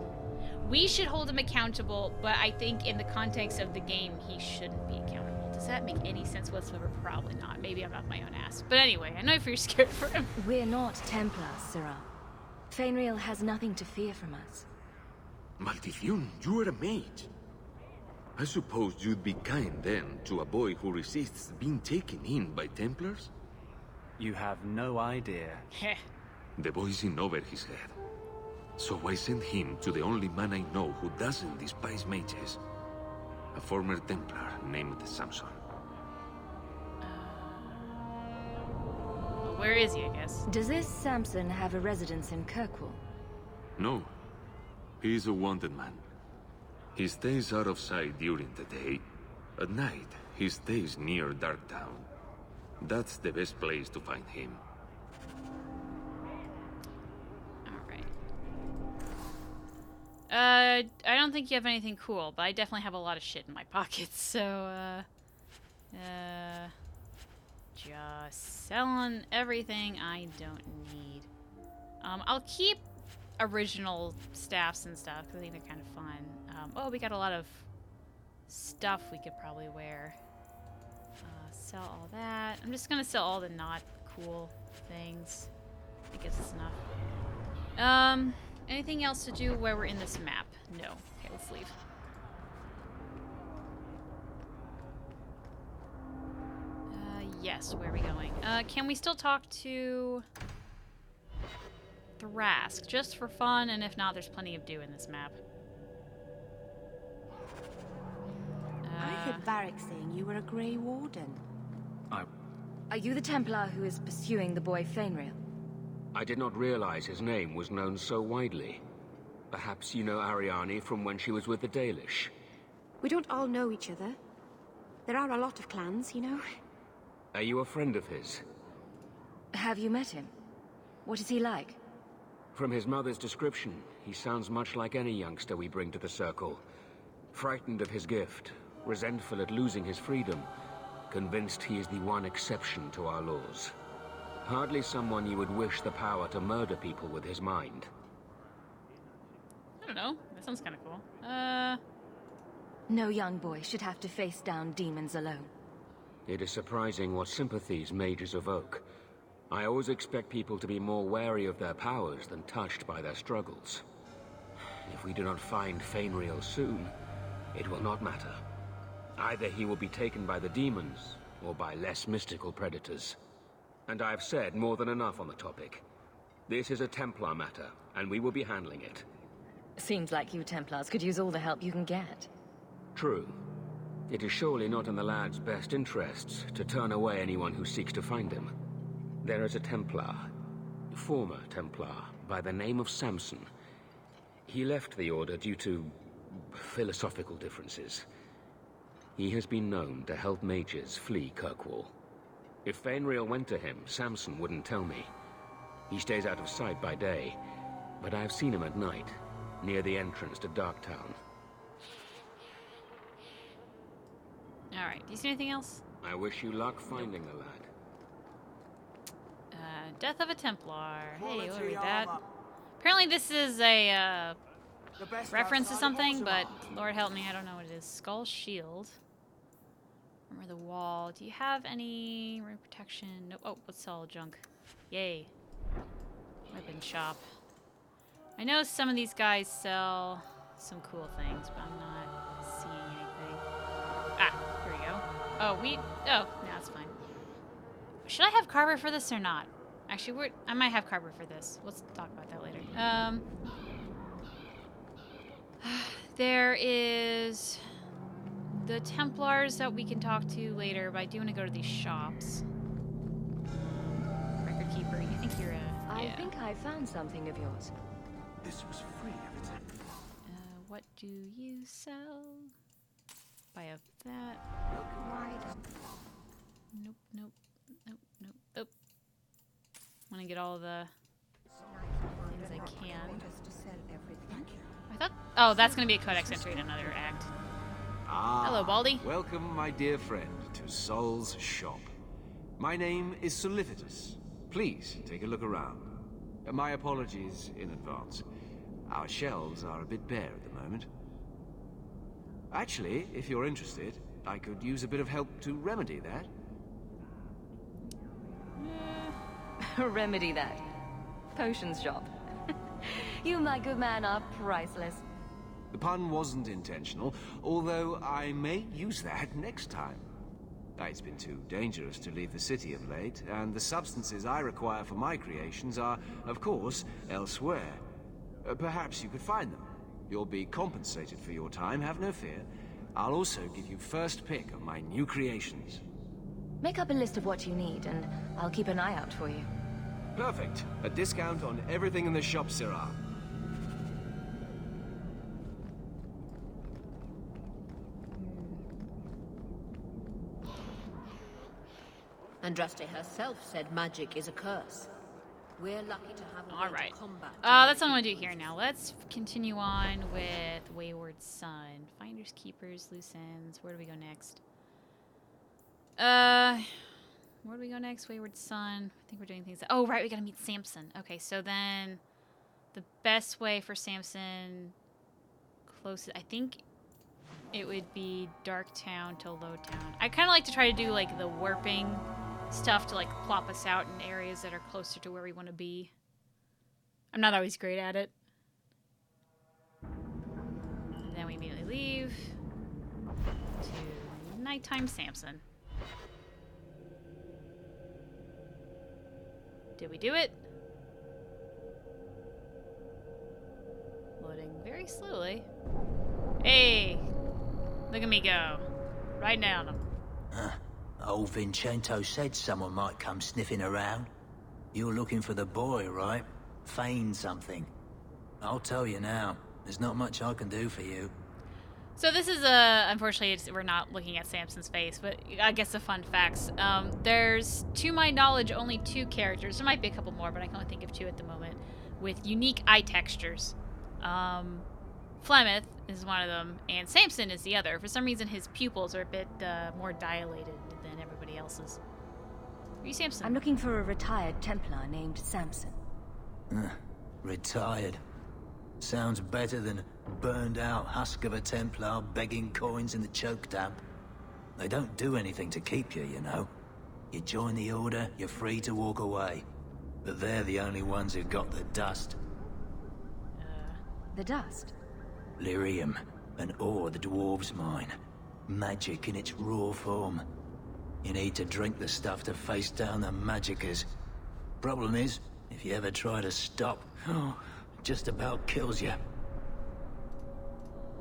We should hold him accountable, but I think in the context of the game, he shouldn't be accountable. Does that make any sense whatsoever? Probably not. Maybe I'm up my own ass. But anyway, I know if you're scared for him.
We're not Templars, Sirrah. Feynriel has nothing to fear from us.
Maldición, you are a mage. I suppose you'd be kind then to a boy who resists being taken in by Templars?
You have no idea.
The boy's in over his head. So I sent him to the only man I know who doesn't despise mages. A former Templar named Samson.
Where is he, I guess?
Does this Samson have a residence in Kirkwall?
No. He's a wanted man. He stays out of sight during the day. At night, he stays near Darktown. That's the best place to find him.
I don't think you have anything cool, but I definitely have a lot of shit in my pockets, so, just selling everything I don't need. I'll keep original staffs and stuff, because I think they're kind of fun. Oh, we got a lot of stuff we could probably wear. Sell all that. I'm just gonna sell all the not cool things. I guess it's enough. Anything else to do where we're in this map? No. Okay, let's leave. Yes, where are we going? Can we still talk to Thrask, just for fun, and if not, there's plenty of do in this map.
I heard Varric saying you were a Grey Warden.
Are you the Templar who is pursuing the boy Feynriel?
I did not realize his name was known so widely. Perhaps you know Ariane from when she was with the Dalish.
We don't all know each other. There are a lot of clans, you know.
Are you a friend of his?
Have you met him? What is he like?
From his mother's description, he sounds much like any youngster we bring to the Circle. Frightened of his gift, resentful at losing his freedom, convinced he is the one exception to our laws. Hardly someone you would wish the power to murder people with his mind.
I don't know. That sounds kind of cool.
No young boy should have to face down demons alone.
It is surprising what sympathies mages evoke. I always expect people to be more wary of their powers than touched by their struggles. If we do not find Feynriel soon, it will not matter. Either he will be taken by the demons, or by less mystical predators. And I have said more than enough on the topic. This is a Templar matter, and we will be handling it.
Seems like you Templars could use all the help you can get.
True. It is surely not in the lad's best interests to turn away anyone who seeks to find him. There is a Templar, former Templar, by the name of Samson. He left the Order due to philosophical differences. He has been known to help mages flee Kirkwall. If Feynriel went to him, Samson wouldn't tell me. He stays out of sight by day, but I've seen him at night, near the entrance to Darktown.
Alright, do you see anything else?
I wish you luck finding the lad.
Death of a Templar. Hey, we'll read that. Apparently this is a reference to something, but Lord help me, I don't know what it is. Skull Shield. Remember the wall. Do you have any room protection? No. Oh, let's sell junk. Yay. Weapon shop. I know some of these guys sell some cool things, but I'm not seeing anything. Ah, here we go. Oh, oh, no, it's fine. Should I have Carver for this or not? Actually, I might have Carver for this. Let's talk about that later. There is the Templars that we can talk to later, but I do want to go to these shops. Record keeper, you think you're a...
I think I found something of yours.
This was free every time.
What do you sell? Buy of that. Nope, nope, nope, nope, nope. Want to get all the things I can. I thought... Oh, that's going to be a codex entry in another act.
Ah,
hello, Baldy.
Welcome, my dear friend, to Sol's shop. My name is Solicitus. Please, take a look around. My apologies in advance. Our shelves are a bit bare at the moment. Actually, if you're interested, I could use a bit of help to remedy that.
Remedy that. Potions shop. You, my good man, are priceless.
The pun wasn't intentional, although I may use that next time. It's been too dangerous to leave the city of late, and the substances I require for my creations are, of course, elsewhere. Perhaps you could find them. You'll be compensated for your time, have no fear. I'll also give you first pick of my new creations.
Make up a list of what you need, and I'll keep an eye out for you.
Perfect. A discount on everything in the shop, Sirrah.
Andraste herself said magic is a curse. We're lucky to have a way to combat.
That's what I'm going to do here now. Let's continue on with Wayward Son. Finders, Keepers, Loose Ends. Where do we go next? Where do we go next? Wayward Son. I think we're doing things... Oh, right, we got to meet Samson. Okay, so then the best way for Samson... Closest... I think it would be Darktown to Lowtown. I kind of like to try to do, like, the warping stuff to, like, plop us out in areas that are closer to where we want to be. I'm not always great at it. And then we immediately leave to nighttime Samson. Did we do it? Loading very slowly. Hey! Look at me go. Right down them.
Old Vincento said someone might come sniffing around. You're looking for the boy, right? Feign something. I'll tell you now, there's not much I can do for you.
So this is unfortunately, we're not looking at Samson's face, but I guess the fun facts. There's, to my knowledge, only 2 characters. There might be a couple more, but I can only think of 2 at the moment, with unique eye textures. Flemeth is one of them, and Samson is the other. For some reason, his pupils are a bit more dilated than everybody else's. Are you Samson?
I'm looking for a retired Templar named Samson.
Retired. Sounds better than burned out husk of a Templar begging coins in the choke damp. They don't do anything to keep you, you know. You join the Order, you're free to walk away. But they're the only ones who've got the dust.
The dust?
Lyrium, an ore the dwarves mine. Magic in its raw form. You need to drink the stuff to face down the magicers. Problem is, if you ever try to stop, just about kills you.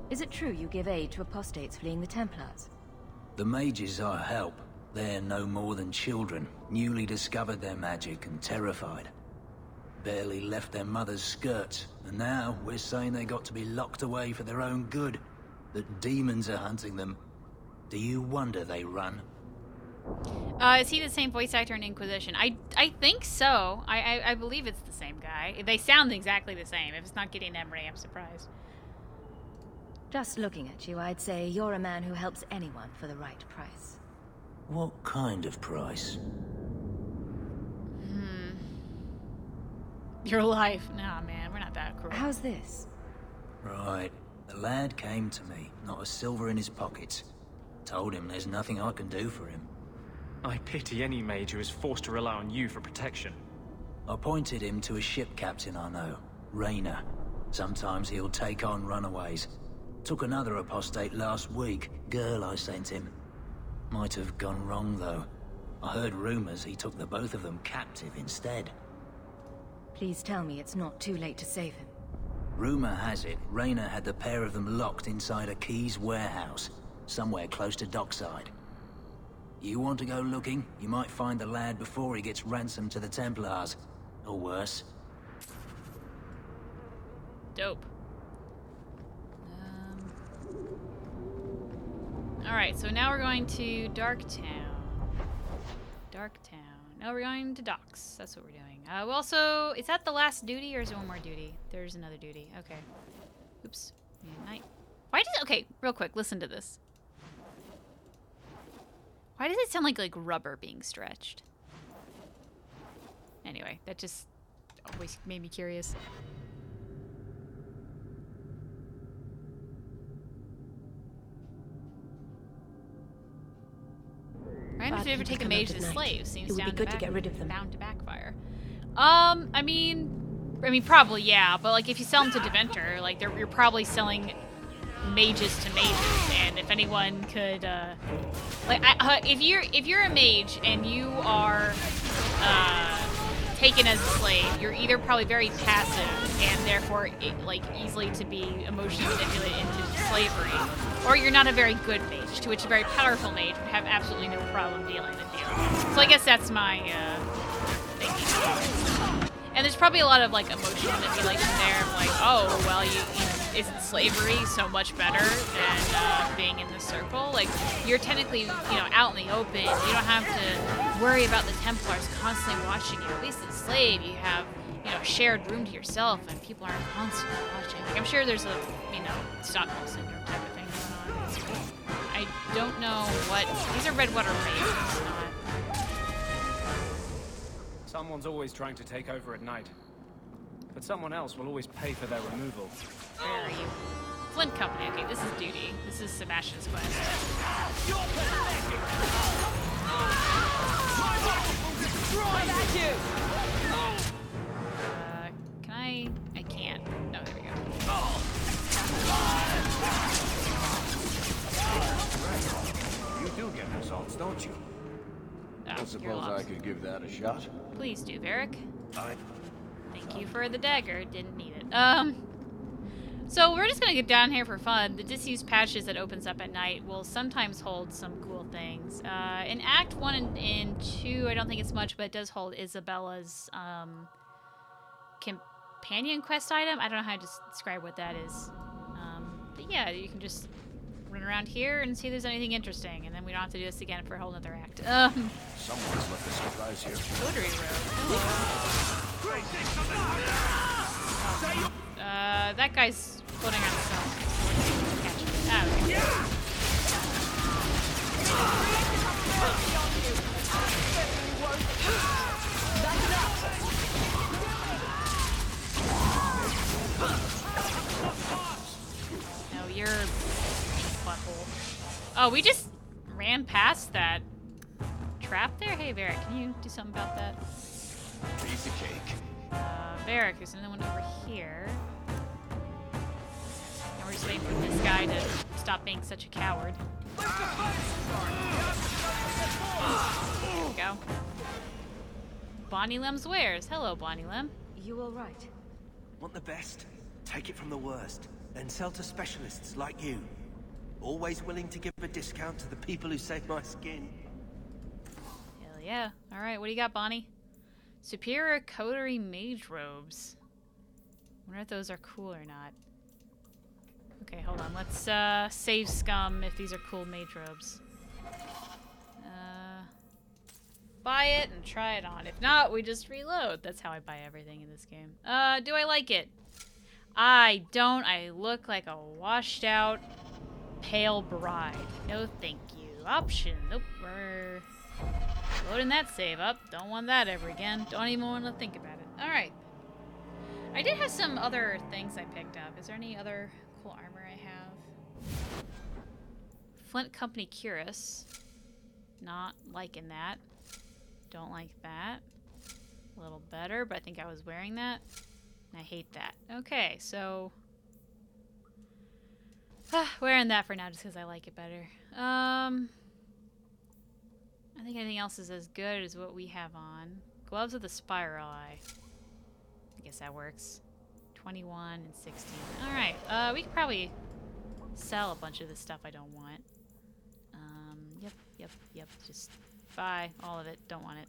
Is it true you give aid to apostates fleeing the Templars?
The mages I help, they're no more than children, newly discovered their magic and terrified. Barely left their mother's skirts, and now we're saying they got to be locked away for their own good. That demons are hunting them. Do you wonder they run?
Is he the same voice actor in Inquisition? I think so. I believe it's the same guy. They sound exactly the same. If it's not Gideon Emery, I'm surprised.
Just looking at you, I'd say you're a man who helps anyone for the right price.
What kind of price?
Your life. Nah, man, we're not that cruel.
How's this?
Right. The lad came to me, not a silver in his pockets. Told him there's nothing I can do for him.
I pity any mage who is forced to rely on you for protection.
I pointed him to a ship captain I know, Rayner. Sometimes he'll take on runaways. Took another apostate last week, girl I sent him. Might have gone wrong though. I heard rumors he took the both of them captive instead.
Please tell me it's not too late to save him.
Rumor has it, Rayner had the pair of them locked inside a Keys warehouse, somewhere close to dockside. You want to go looking? You might find the lad before he gets ransomed to the Templars. Or worse.
Dope. Alright, so now we're going to Darktown. No, we're going to docks. That's what we're doing. We also... Is that the last duty, or is there one more duty? There's another duty. Okay. Oops. Midnight. Why does... Okay, real quick. Listen to this. Why does it sound like rubber being stretched? Anyway, that just always made me curious. Right? If you ever take a mage as slave, seems bound to backfire. I mean, probably yeah, but if you sell them to Deventer, you're probably selling mages to mages, and if anyone could, if you're a mage and you are taken as a slave, you're either probably very passive and therefore easily to be emotionally manipulated into slavery, or you're not a very good mage, to which a very powerful mage would have absolutely no problem dealing with you. So I guess that's my thinking. And there's probably a lot of emotional manipulation there, oh well, isn't slavery so much better than being in the circle? You're technically, out in the open. You don't have to worry about the Templars constantly watching you. At least as a slave, you have, a shared room to yourself, and people aren't constantly watching. I'm sure there's a, Stockholm syndrome type of thing going on. I don't know what... These are Redwater mages, not...
Someone's always trying to take over at night. But someone else will always pay for their removal.
Where are you? Flint Company. Okay, this is duty. This is Sebastian's quest. Can I? I can't. No, there we go.
You do get results, don't you?
Oh,
I suppose I could give that a shot.
Please do, Varric. Thank you for the dagger. Didn't need it. So we're just gonna get down here for fun. The disused patches that opens up at night will sometimes hold some cool things. In Act 1 and 2, I don't think it's much, but it does hold Isabella's companion quest item. I don't know how to describe what that is. But yeah, you can just run around here and see if there's anything interesting, and then we don't have to do this again for a whole nother act.
Someone's left a surprise here.
Rotary Road. That guy's floating on himself. Catch him. Okay. No, you're butthole. Oh, we just ran past that trap there? Hey, Varric, can you do something about that?
Piece of cake.
Varric, there's another one over here. And we're just waiting for this guy to stop being such a coward. There we go. Bonnie Lem's wares. Hello, Bonnie Lem.
You all right?
Want the best? Take it from the worst. Then sell to specialists like you. Always willing to give a discount to the people who save my skin.
Hell yeah. Alright, what do you got, Bonnie? Superior coterie mage robes. Wonder if those are cool or not. Okay, hold on. Let's save scum if these are cool mage robes. Buy it and try it on. If not, we just reload. That's how I buy everything in this game. Do I like it? I don't. I look like a washed out pale bride. No thank you. Option. Nope, we're loading that save up. Don't want that ever again. Don't even want to think about it. Alright. I did have some other things I picked up. Is there any other cool armor I have? Flint Company Cuirass. Not liking that. Don't like that. A little better, but I think I was wearing that. And I hate that. Okay, so... wearing that for now just because I like it better. I think anything else is as good as what we have on. Gloves of the Spiral Eye. I guess that works. 21 and 16. Alright, we could probably sell a bunch of the stuff I don't want. Yep. Just buy all of it. Don't want it.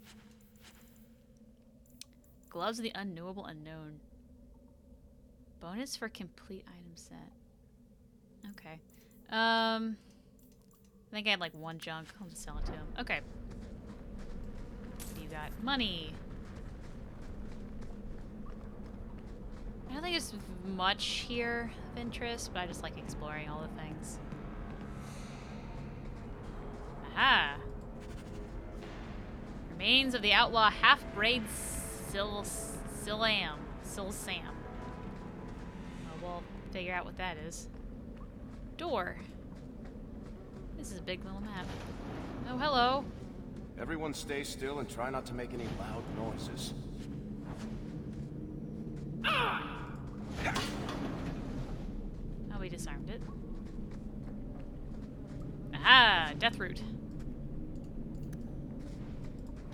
Gloves of the Unknowable Unknown. Bonus for complete item set. Okay. I think I had like one junk. I'll just sell it to him. Okay. What do you got? Money. I don't think there's much here of interest, but I just like exploring all the things. Aha! Remains of the outlaw half-braid Silsam. Oh, we'll figure out what that is. Door. This is a big little map. Oh, hello.
Everyone stay still and try not to make any loud noises.
Oh, we disarmed it. Aha! Death root.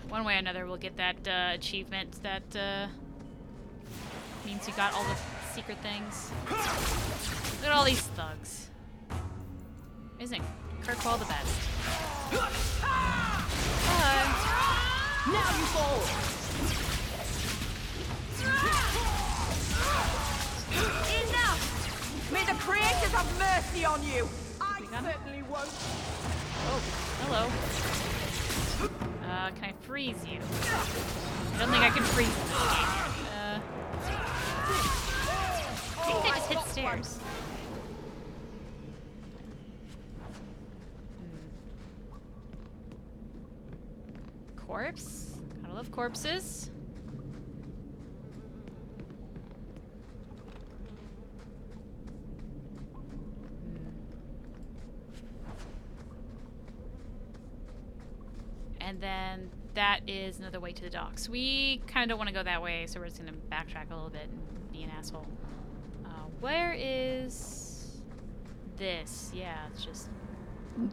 One way or another, we'll get that achievement that means you got all the secret things. Look at all these thugs. Isn't Kirkwall the best?
Now you fall! Enough! May the creators have mercy on you! I certainly won't.
Oh, hello. Can I freeze you? I don't think I can freeze you. I think they just hit stairs. Corpse? Gotta love corpses. And then that is another way to the docks. We kind of don't want to go that way, so we're just going to backtrack a little bit and be an asshole. Where is this? Yeah, it's just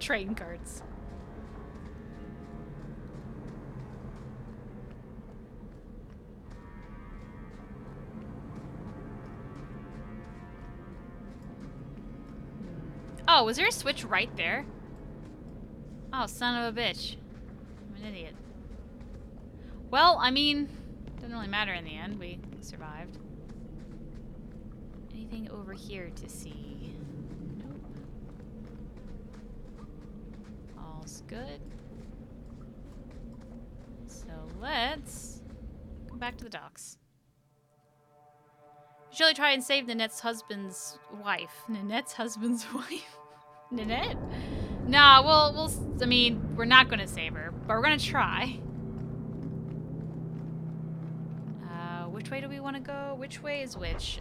trading cards. Oh, was there a switch right there? Oh, son of a bitch. I'm an idiot. Well, I mean, doesn't really matter in the end. We survived. Anything over here to see? Nope. All's good. So let's go back to the docks. Surely try and save Nanette's husband's wife. Nanette's husband's wife? Nanette? Nah, I mean, we're not gonna save her, but we're gonna try. which way do we want to go? Which way is which?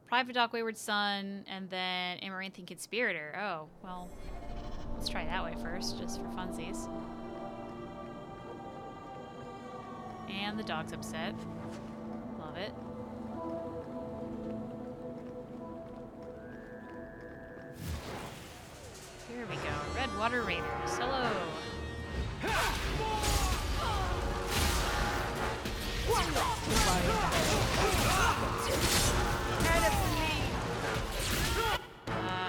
Private Dock, Wayward Son, and then Amaranthian Conspirator. Oh, well, let's try that way first, just for funsies. And the dog's upset. Love it. Here we go. Redwater Raiders. Hello.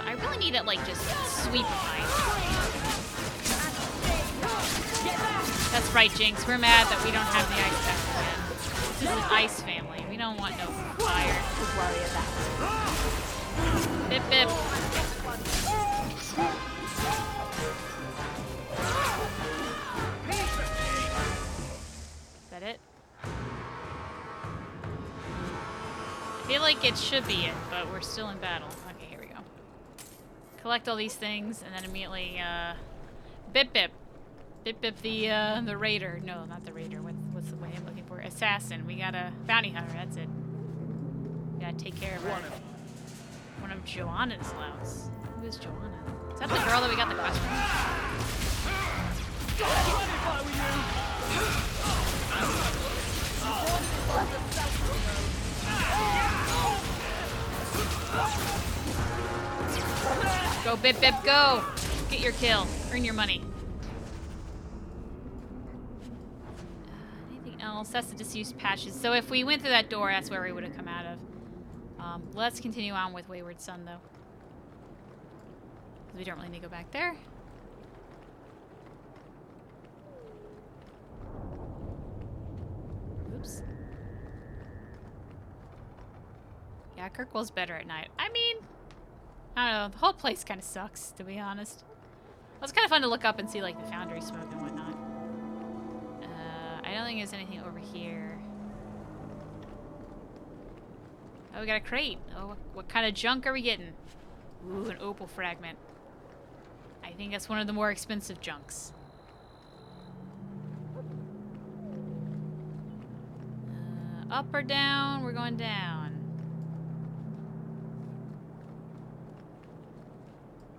I really need it, like, just sweep behind. That's right, Jinx. We're mad that we don't have the ice pack again. This is an ice family. We don't want no fire. Bip bip. Is that it? I feel like it should be it, but we're still in battle. Okay, here we go. Collect all these things, and then immediately, BipBip. BipBip the raider. No, not the raider. What's the way I'm looking for? Assassin. We got a bounty hunter. That's it. We gotta take care of her. One of Joanna's louts. Who is Joanna? Is that the girl that we got the quest from? Go, BipBip, go! Get your kill. Earn your money. Anything else? That's the disused patches. So if we went through that door, that's where we would have come out of. Let's continue on with Wayward Son, though. We don't really need to go back there. Oops. Yeah, Kirkwall's better at night. I mean, I don't know. The whole place kind of sucks, to be honest. Well, it's kind of fun to look up and see, like, the foundry smoke and whatnot. I don't think there's anything over here. Oh, we got a crate. Oh, what kind of junk are we getting? Ooh, an opal fragment. I think that's one of the more expensive junks. Up or down? We're going down.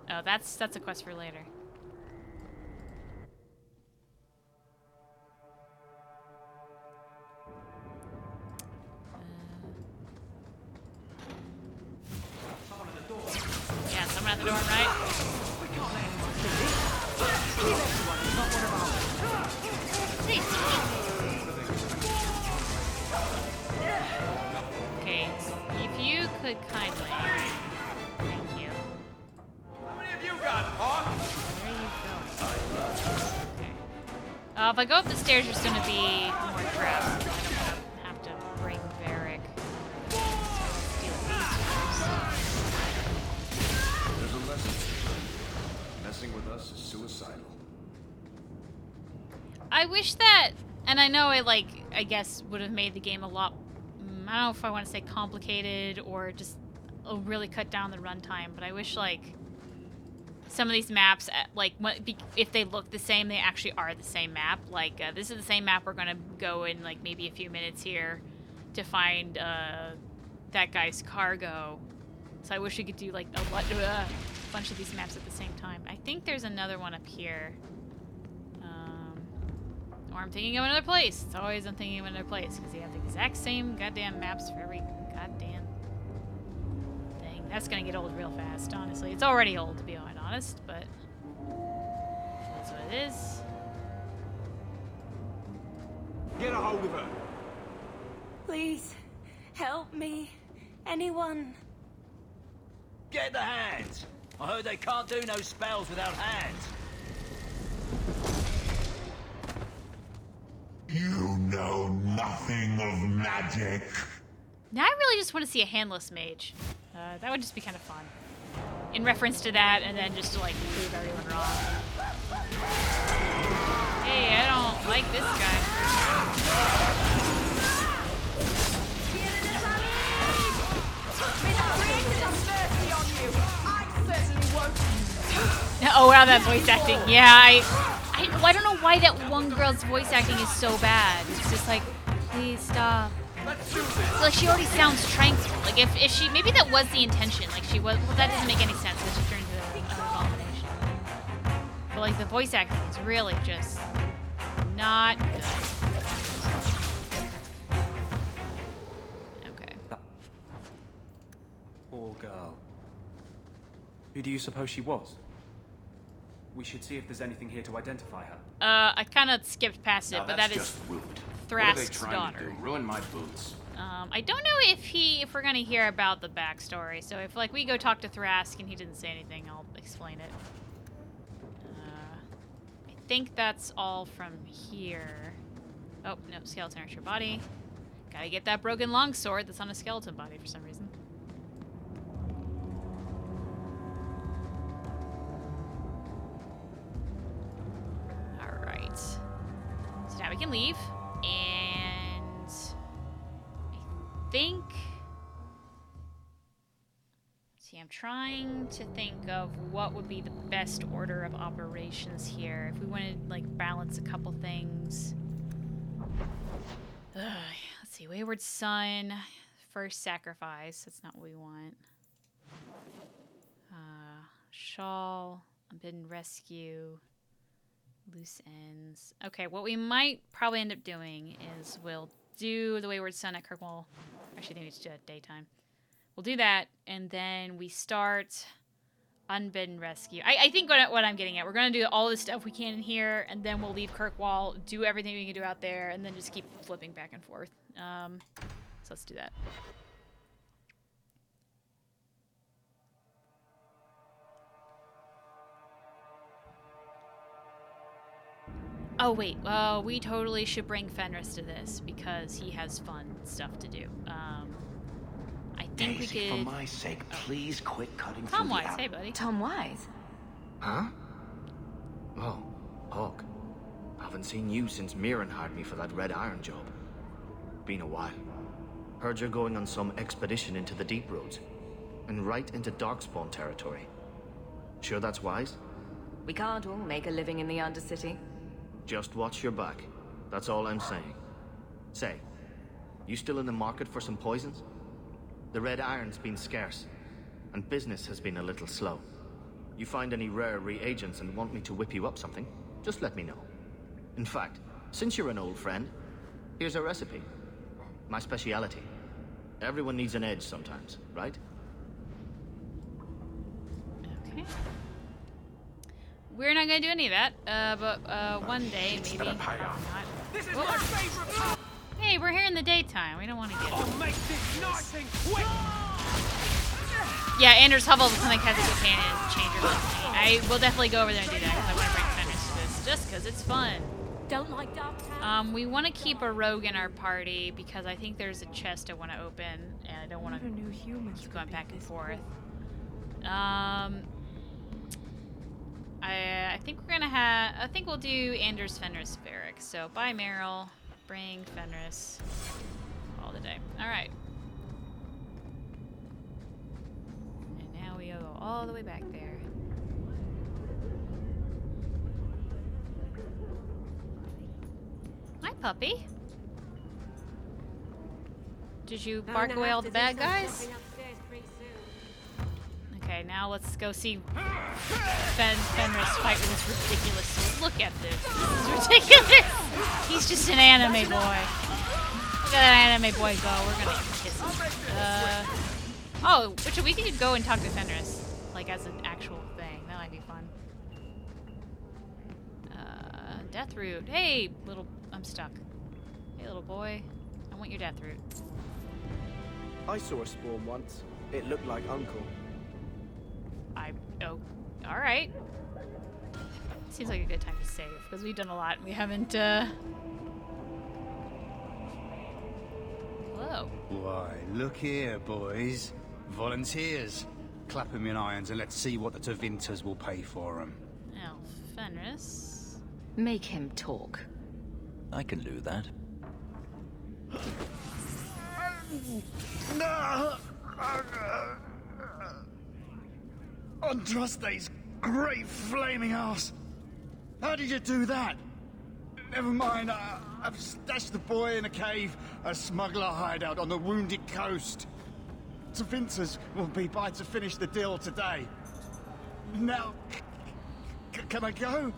Oh, that's a quest for later. Yeah, someone at the door, right? Okay, if you could kindly... Thank you.
How many of you got, Hawk?
Where are you going? Okay. If I go up the stairs, there's going to be more traps. I don't have to bring Varric. Steal these
There's a lesson. Messing with us is suicidal.
I wish that, and I know it, like, I guess would have made the game a lot, I don't know if I want to say complicated or just really cut down the runtime, but I wish, like, some of these maps, like, if they look the same, they actually are the same map. Like, this is the same map we're going to go in, like, maybe a few minutes here to find that guy's cargo. So I wish we could do, like, a bunch of these maps at the same time. I think there's another one up here. Or I'm thinking of another place. It's always I'm thinking of another place because they have the exact same goddamn maps for every goddamn thing. That's gonna get old real fast, honestly. It's already old, to be quite honest, but that's what it is.
Get a hold of her.
Please, help me. Anyone?
Get the hands. I heard they can't do no spells without hands.
You know nothing of magic.
Now I really just want to see a handless mage. That would just be kind of fun. In reference to that, and then just to, like, prove everyone wrong. Hey, I don't like this guy. Oh wow, that voice acting. Yeah, I don't know why that one girl's voice acting is so bad. It's just like, please stop.
Let's do this.
Like she already sounds tranquil. Like if she, maybe that was the intention. Like she was. Well, that doesn't make any sense. That she turned into an abomination. But like the voice acting is really just not good. Okay.
Poor girl. Who do you suppose she was? We should see if there's anything here to identify her.
I kind of skipped past it, but that is Thrast's daughter.
Ruin my boots.
I don't know if we're gonna hear about the backstory. So if like we go talk to Thrask and he didn't say anything, I'll explain it. I think that's all from here. Oh no, skeleton hurts your body. Gotta get that broken longsword that's on a skeleton body for some reason. So now we can leave, and I think, see, I'm trying to think of what would be the best order of operations here. If we want to, like, balance a couple things. Let's see, Wayward Son, first sacrifice, that's not what we want. Shawl, Unbidden Rescue. Loose ends. Okay, what we might probably end up doing is we'll do the Wayward Son at Kirkwall. Actually, I think we should do it at daytime. We'll do that, and then we start Unbidden Rescue. I think what I'm getting at, we're going to do all the stuff we can in here, and then we'll leave Kirkwall, do everything we can do out there, and then just keep flipping back and forth. So let's do that. Oh wait, we totally should bring Fenris to this because he has fun stuff to do. I think
Daisy,
we could.
for my sake, please quit cutting
Tom
through
Wise,
the
hey buddy.
Tom Wise?
Huh? Oh, Hawk. Haven't seen you since Mirren hired me for that Red Iron job. Been a while. Heard you're going on some expedition into the Deep Roads. And right into Darkspawn territory. Sure that's wise?
We can't all make a living in the Undercity.
Just watch your back. That's all I'm saying. Say, you still in the market for some poisons? The Red Iron's been scarce, and business has been a little slow. You find any rare reagents and want me to whip you up something, just let me know. In fact, since you're an old friend, here's a recipe. My speciality. Everyone needs an edge sometimes, right?
Okay. We're not gonna do any of that, but one day maybe. Probably not.
This is my favorite part.
Hey, we're here in the daytime. We don't want to get.
I'll make this nice and quick.
Yeah, Anders Hubble like has a companion changer. I will definitely go over there and do that because I want to bring Fenris to this, just because it's fun.
Don't like Darktown.
We want to keep a rogue in our party because I think there's a chest I want to open, and I don't want to keep going back and forth. I think we're gonna have. I think we'll do Anders, Fenris, Varric. So bye, Meryl. Bring Fenris. All the day. All right. And now we go all the way back there. Hi, puppy. Did you bark away all the bad guys? Okay, now let's go see Fenris fight with this ridiculous sword. Look at this. This is ridiculous. He's just an anime boy. Look at that anime boy go. We're gonna kiss him. Oh, which we could go and talk to Fenris, like as an actual thing. That might be fun. Deathroot. Hey, little. I'm stuck. Hey, little boy. I want your Deathroot.
I saw a spawn once. It looked like Uncle.
Oh, alright. Seems like a good time to save, because we've done a lot and we haven't, Hello.
Why, look here, boys. Volunteers. Clap them in irons and let's see what the Tevinters will pay for them.
Oh, Fenris.
Make him talk.
I can do that.
No! Andraste's great flaming ass! How did you do that? Never mind, I've stashed the boy in a cave, a smuggler hideout on the Wounded Coast. Sir Winters will be by to finish the deal today. Now, can I go?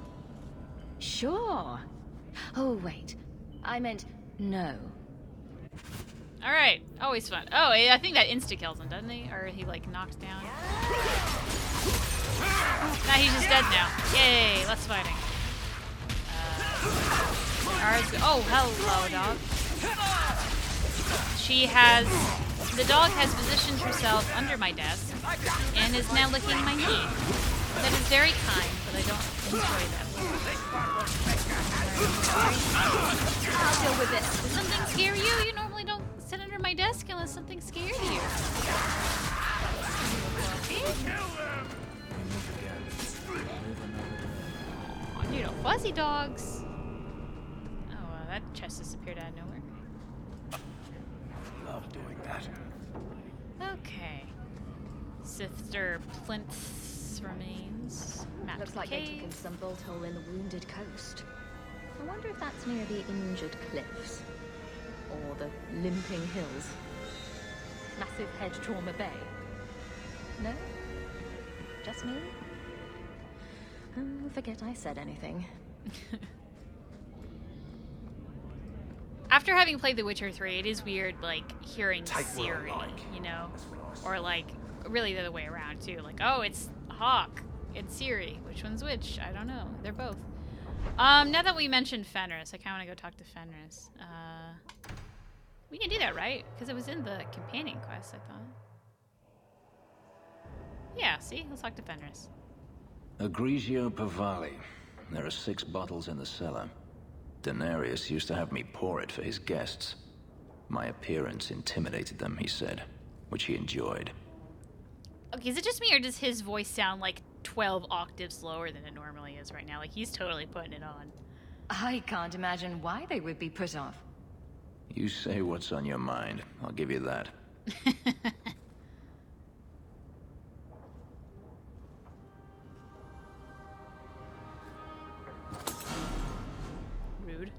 Sure. Oh, wait. I meant no.
Alright, always fun. Oh, I think that insta-kills him, doesn't he? Or he, like, knocks down. Nah, he's just dead now. Yay, less fighting. Oh, hello, dog. The dog has positioned herself under my desk and is now licking my knee. That is very kind, but I don't enjoy that. I'll deal with it. Does something scare you? You normally don't sit under my desk unless something scares you. Oh, you know, fuzzy dogs. Oh, that chest disappeared out of nowhere.
Love doing that.
Okay. Sister Plinth's remains. Map
Looks like they took in some bolt hole in the Wounded Coast. I wonder if that's near the Injured Cliffs. Or the Limping Hills. Massive Head Trauma Bay. No? Just me? Forget I said anything.
After having played The Witcher 3, it is weird, like, hearing Ciri, you know? Or, like, really the other way around, too. Like, oh, it's Hawk. It's Ciri. Which one's which? I don't know. They're both. Now that we mentioned Fenris, I kind of want to go talk to Fenris. We can do that, right? Because it was in the companion quest, I thought. Yeah, see? Let's talk to Fenris.
Agrigio Pavali. There are 6 bottles in the cellar. Denarius used to have me pour it for his guests. My appearance intimidated them, he said, which he enjoyed.
Okay, is it just me, or does his voice sound like 12 octaves lower than it normally is right now? Like, he's totally putting it on.
I can't imagine why they would be put off.
You say what's on your mind. I'll give you that.
Rude.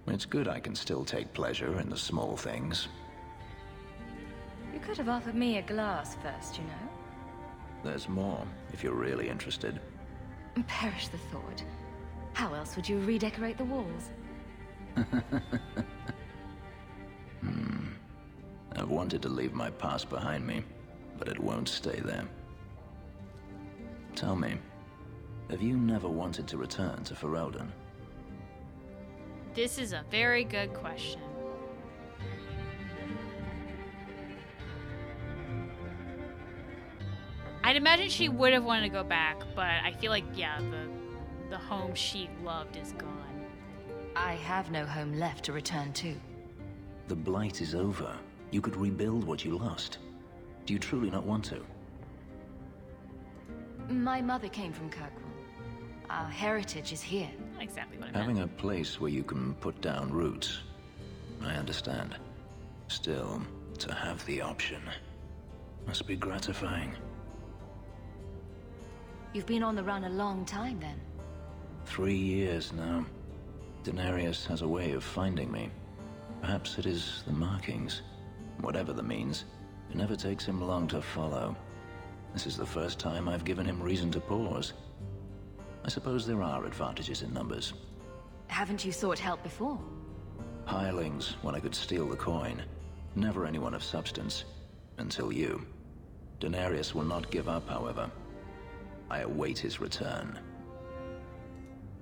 It's good I can still take pleasure in the small things.
You could have offered me a glass first, you know.
There's more, if you're really interested.
Perish the thought. How else would you redecorate the walls?
I've wanted to leave my past behind me, but it won't stay there. Tell me, have you never wanted to return to Ferelden?
This is a very good question. I'd imagine she would have wanted to go back, but I feel like, yeah, the home she loved is gone.
I have no home left to return to.
The Blight is over. You could rebuild what you lost. Do you truly not want to?
My mother came from Kirkwall. Our heritage is here.
Not exactly what I
Having
meant.
a place where you can put down roots. I understand. Still, to have the option must be gratifying.
You've been on the run a long time, then.
3 years now. Denarius has a way of finding me. Perhaps it is the markings. Whatever the means, it never takes him long to follow. This is the first time I've given him reason to pause. I suppose there are advantages in numbers.
Haven't you sought help before?
Hirelings, when I could steal the coin. Never anyone of substance. Until you. Denarius will not give up, however. I await his return.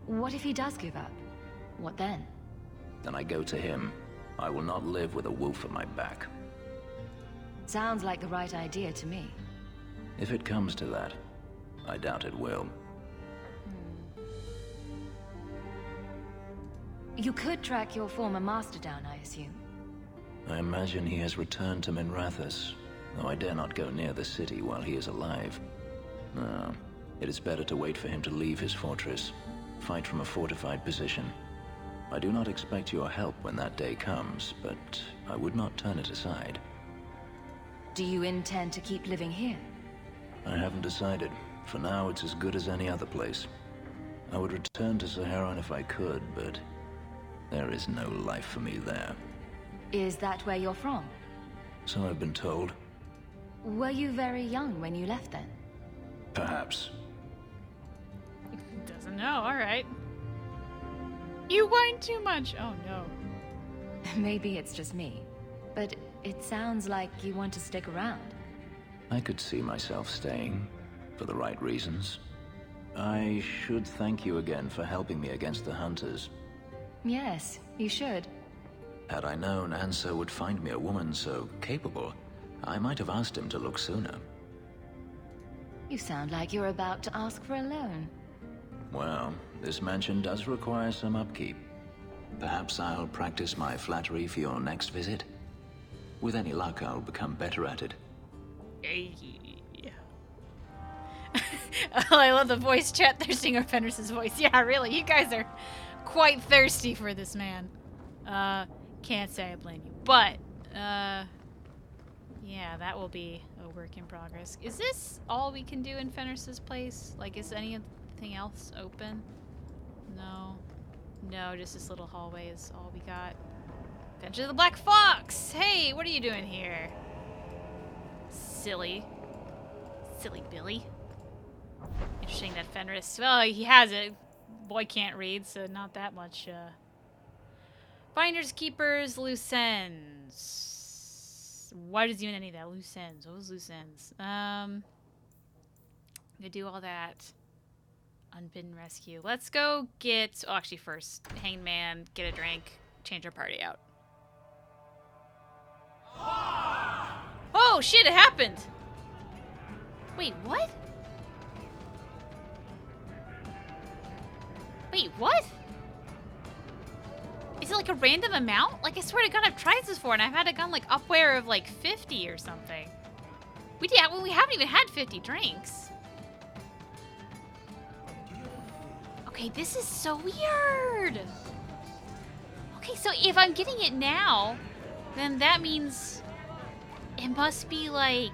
What if he does give up? What then?
Then I go to him. I will not live with a wolf at my back.
Sounds like the right idea to me.
If it comes to that, I doubt it will.
You could track your former master down, I assume.
I imagine he has returned to Minrathous, though I dare not go near the city while he is alive. No, it is better to wait for him to leave his fortress, fight from a fortified position. I do not expect your help when that day comes, but I would not turn it aside.
Do you intend to keep living here?
I haven't decided. For now, it's as good as any other place. I would return to Saharan if I could, but There is no life for me there.
Is that where you're from?
So I've been told.
Were you very young when you left then?
Perhaps.
Doesn't know, alright. You whine too much! Oh no.
Maybe it's just me, but it sounds like you want to stick around.
I could see myself staying, for the right reasons. I should thank you again for helping me against the hunters.
Yes, you should.
Had I known Ansel would find me a woman so capable, I might have asked him to look sooner.
You sound like you're about to ask for a loan.
Well, this mansion does require some upkeep. Perhaps I'll practice my flattery for your next visit. With any luck, I'll become better at it.
Oh, I love the voice chat. They're seeing our Fenris's voice. Yeah, really, you guys are quite thirsty for this man. Can't say I blame you. But, yeah, that will be a work in progress. Is this all we can do in Fenris's place? Like, is anything else open? No. No, just this little hallway is all we got. Adventure of the Black Fox! Hey, what are you doing here? Silly. Silly Billy. Interesting that Fenris... Well, he has it. Boy can't read, so not that much, Finders, keepers, loose ends. Why does he even any of that? Loose ends. What was loose ends? I'm gonna do all that. Unbidden rescue. Let's go get... Oh, actually, first. Hanged man, get a drink, change our party out. Oh, shit, it happened! Wait, what? Wait, what? Is it like a random amount? Like, I swear to God, I've tried this before, and I've had a gun like upware of like 50 or something. We haven't even had 50 drinks. Okay, this is so weird. Okay, so if I'm getting it now, then that means it must be like...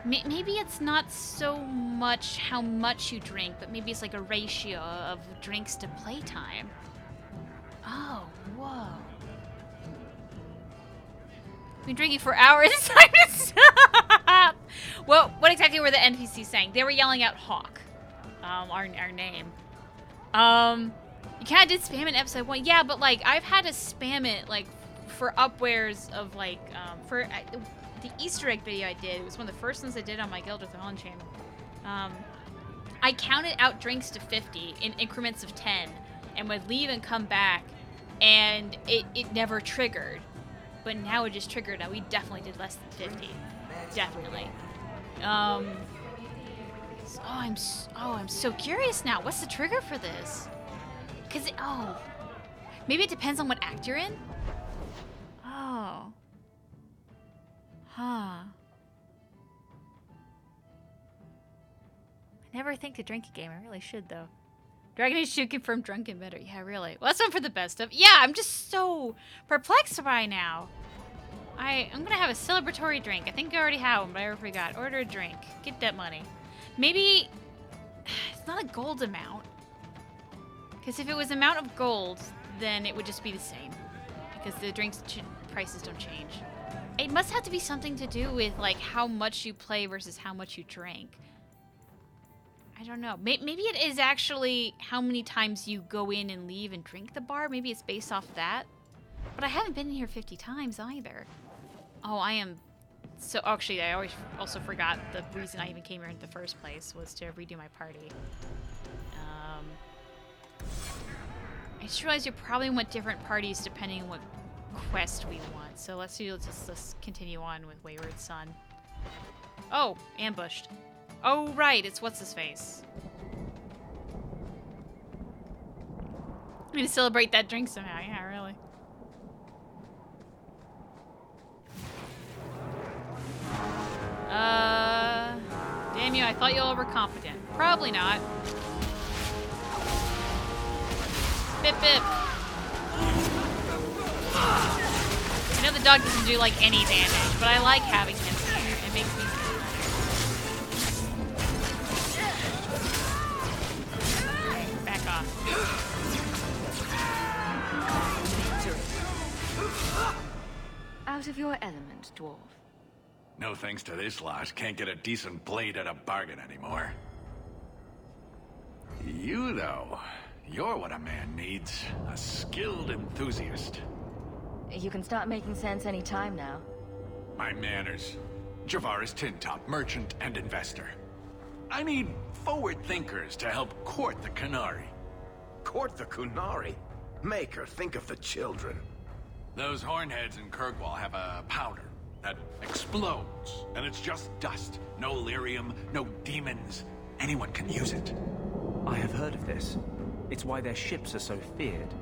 Maybe it's not so much how much you drink, but maybe it's like a ratio of drinks to playtime. Oh, whoa. I've been drinking for hours. It's time to stop! Well, what exactly were the NPCs saying? They were yelling out Hawk. Our name. You kinda did spam it in episode 1. Yeah, but like, I've had to spam it, like, for upwares of, like, for... the Easter egg video I did, it was one of the first ones I did on my Guild with the Holland channel. I counted out drinks to 50 in increments of 10 and would leave and come back, and it never triggered. But now it just triggered. Now we definitely did less than 50. Definitely. I'm so curious now. What's the trigger for this? Cause maybe it depends on what act you're in. Oh. Huh. I never think to drink a game. I really should, though. Dragon Age 2 confirmed drunken better. Yeah, really. Well, that's one for the best of. Yeah, I'm just so perplexed by now. I'm gonna have a celebratory drink. I think I already have one, but I already forgot. Order a drink. Get that money. Maybe it's not a gold amount. Because if it was amount of gold, then it would just be the same. Because the drinks prices don't change. It must have to be something to do with, like, how much you play versus how much you drink. I don't know. Maybe it is actually how many times you go in and leave and drink the bar. Maybe it's based off of that. But I haven't been in here 50 times either. Oh, I am... So, actually, I also forgot the reason I even came here in the first place was to redo my party. I just realized you probably want different parties depending on what quest we want. So let's continue on with Wayward Son. Oh, ambushed. Oh, right, it's what's-his-face. I'm gonna celebrate that drink somehow, yeah, really. Damn you, I thought you all were competent. Probably not. BipBip. I know the dog doesn't do, like, any damage, but I like having him here. It makes me feel better. Back off.
out of your element, dwarf?
No thanks to this lot, can't get a decent blade at a bargain anymore. You, though, you're what a man needs. A skilled enthusiast.
You can start making sense any time now.
My manners. Javaris Tintop, merchant and investor. I need forward thinkers to help court the Qunari.
Court the Qunari? Make her think of the children.
Those hornheads in Kirkwall have a powder that explodes, and it's just dust. No lyrium, no demons. Anyone can use it.
I have heard of this. It's why their ships are so feared.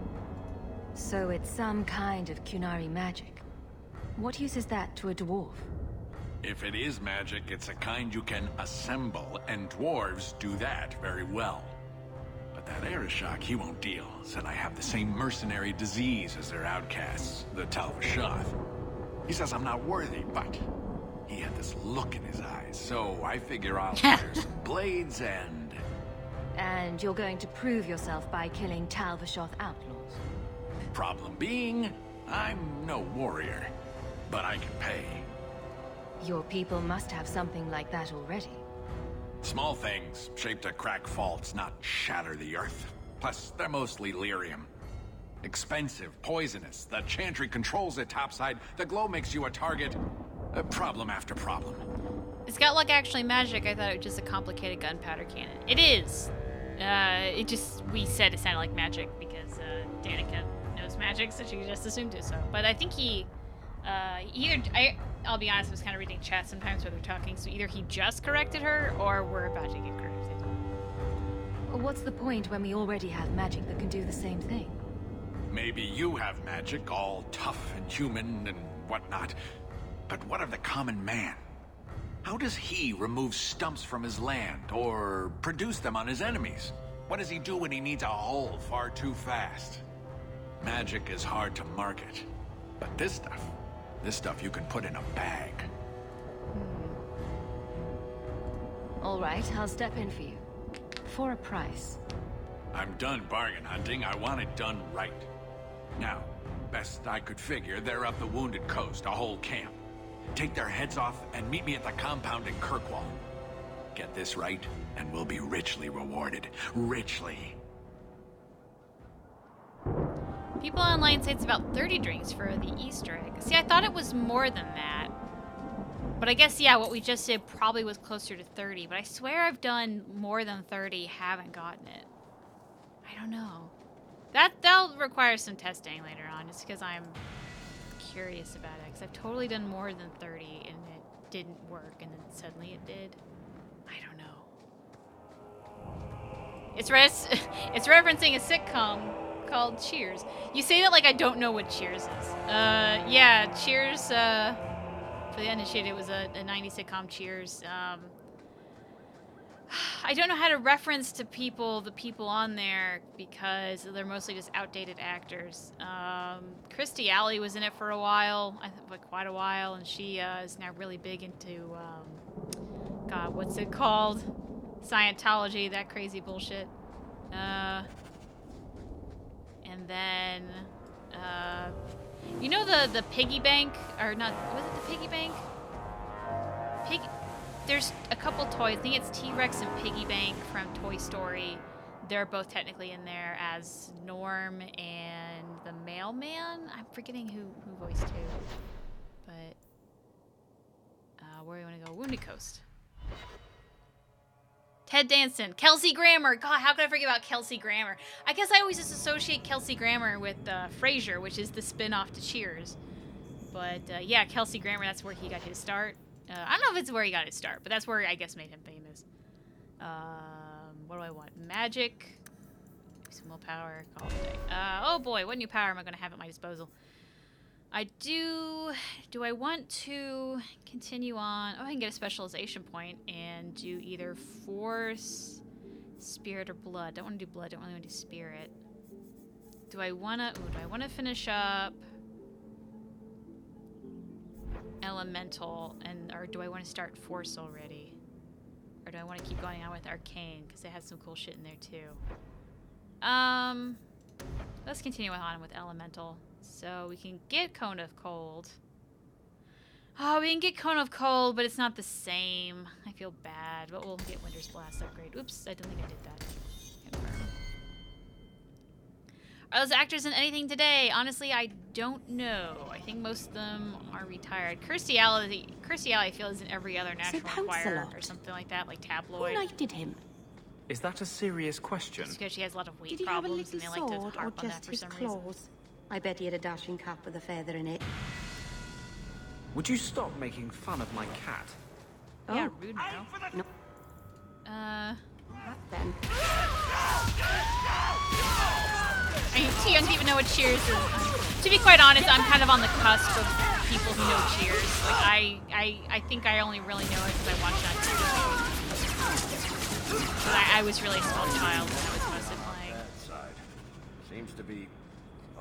So it's some kind of Qunari magic. What use is that to a dwarf?
If it is magic, it's a kind you can assemble, and dwarves do that very well. But that Arishok, he won't deal. Said I have the same mercenary disease as their outcasts, the Talvashoth. He says I'm not worthy, but he had this look in his eyes, so I figure I'll hire some blades and...
And you're going to prove yourself by killing Talvashoth outlaws?
Problem being, I'm no warrior, but I can pay.
Your people must have something like that already.
Small things, shaped to crack faults, not shatter the earth. Plus, they're mostly lyrium. Expensive, poisonous. The chantry controls it topside. The glow makes you a target. Problem after problem.
It's got like actually magic. I thought it was just a complicated gunpowder cannon. It is. We said it sounded like magic because Danica knows magic, so she just assumed it so. But I think I'll be honest, I was kind of reading chat sometimes where they're talking, so either he just corrected her or we're about to get corrected.
What's the point when we already have magic that can do the same thing?
Maybe you have magic, all tough and human and whatnot. But what of the common man? How does he remove stumps from his land, or produce them on his enemies? What does he do when he needs a hole far too fast? Magic is hard to market. But this stuff you can put in a bag.
All right, I'll step in for you. For a price.
I'm done bargain hunting. I want it done right. Now, best I could figure, they're up the Wounded Coast, a whole camp. Take their heads off and meet me at the compound in Kirkwall. Get this right, and we'll be richly rewarded. Richly.
People online say it's about 30 drinks for the Easter egg. See, I thought it was more than that. But I guess, yeah, what we just did probably was closer to 30. But I swear I've done more than 30, haven't gotten it. I don't know. That'll require some testing later on, just because I'm curious about it. Because I've totally done more than 30, and it didn't work, and then suddenly it did. I don't know. It's referencing a sitcom called Cheers. You say that like I don't know what Cheers is. Yeah, Cheers, for the uninitiated, it was a 90s sitcom, Cheers. I don't know how to reference to the people on there, because they're mostly just outdated actors. Kirstie Alley was in it for a while, quite a while, and she is now really big into, God, what's it called? Scientology, that crazy bullshit. And then, you know the piggy bank, or not, was it the piggy bank? There's a couple toys. I think it's T-Rex and Piggy Bank from Toy Story. They're both technically in there as Norm and the Mailman. I'm forgetting who voiced who. But, where do you want to go? Wounded Coast. Ted Danson. Kelsey Grammer. God, how could I forget about Kelsey Grammer? I guess I always just associate Kelsey Grammer with Frasier, which is the spin-off to Cheers. But, yeah, Kelsey Grammer, that's where he got his start. I don't know if it's where he got his start, but that's where I guess made him famous. What do I want? Magic. Some more power. Call it a day. Oh boy, what new power am I going to have at my disposal? I do I want to continue on? Oh, I can get a specialization point and do either Force, Spirit, or Blood. Don't want to do Blood. Don't really want to do Spirit. Do I want to finish up Elemental, or do I want to start Force already? Or do I want to keep going on with Arcane, because it has some cool shit in there too? Let's continue on with Elemental. So we can get Cone of Cold. Oh, we didn't get Cone of Cold, but it's not the same. I feel bad, but we'll get Winter's Blast upgrade. Oops, I don't think I did that. Confirm. Are those actors in anything today? Honestly, I don't know. I think most of them are retired. Kirstie Alley, I feel, is in every other National Enquirer or something like that, like tabloid.
Who knighted him?
Is that a serious question?
It's because she has a lot of weight
Did he have a
problems, and they
little
like to
sword or
harp on that
just
for
his
some
claws?
reason.
I bet he had a dashing cap with a feather in it.
Would you stop making fun of my cat?
Yeah, rude now.
No. Then.
I mean, she doesn't even know what Cheers is. To be quite honest, I'm kind of on the cusp of people who know Cheers. Like, I think I only really know it because I watched that TV. But I was really a small child when I was mostly playing.
That side seems to be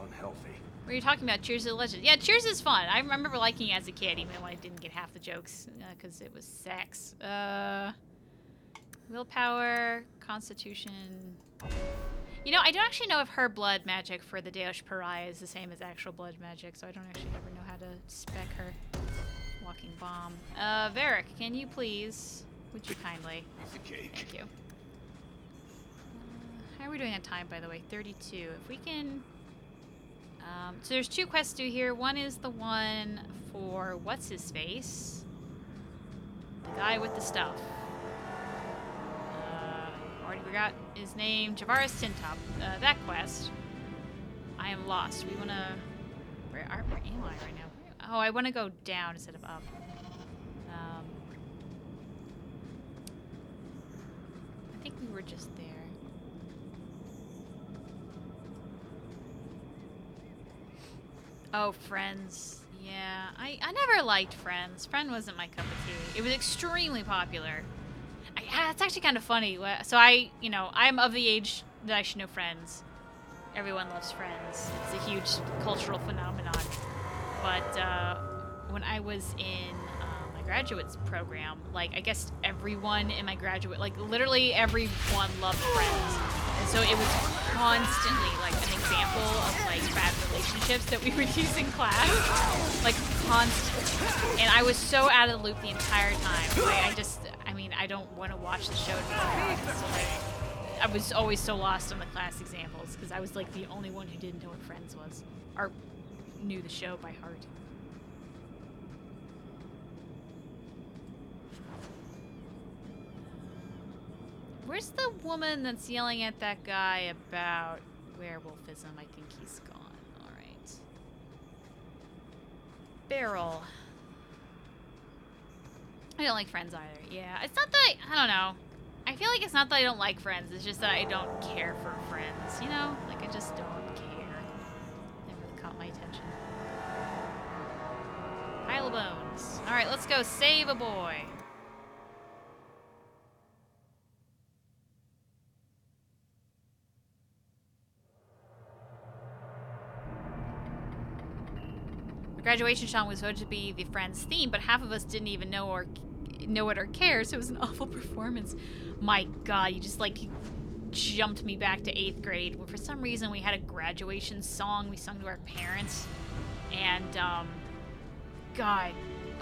unhealthy.
What are you talking about? Cheers to the Legend. Yeah, Cheers is fun. I remember liking it as a kid, even though I didn't get half the jokes because it was sex. Willpower, Constitution. You know, I don't actually know if her blood magic for the Deus Pariah is the same as actual blood magic, so I don't actually ever know how to spec her. Walking bomb. Varric, can you please? Would you kindly? Thank you. How are we doing on time, by the way? 32. If we can... so there's 2 quests due here. One is the one for what's-his-face? The guy with the stuff. Already forgot his name. Javaris Tintop. That quest. I am lost. We wanna... Where am I right now? Oh, I wanna go down instead of up. I think we were just there. Oh, Friends. Yeah, I never liked Friends. Friend wasn't my cup of tea. It was extremely popular. It's actually kind of funny. So I'm of the age that I should know Friends. Everyone loves Friends. It's a huge cultural phenomenon. But when I was in my graduate program, like, I guess everyone in my graduate, like, literally everyone loved Friends. And so it was constantly, like, an example of, like, bad relationships that we would use in class. Like, constantly. And I was so out of the loop the entire time. I don't want to watch the show anymore. So, like, I was always so lost on the class examples because I was, like, the only one who didn't know what Friends was. Or knew the show by heart. Where's the woman that's yelling at that guy about werewolfism? I think he's gone. Alright. Barrel. I don't like Friends either. Yeah, it's not that I don't know. I feel like it's not that I don't like Friends. It's just that I don't care for Friends. You know? Like, I just don't care. Never really caught my attention. Pile of bones. Alright, let's go save a boy. Graduation song was supposed to be the Friends theme, but half of us didn't even know it or care, so it was an awful performance. My God, you just, like, jumped me back to 8th grade, where for some reason we had a graduation song we sung to our parents, and, God,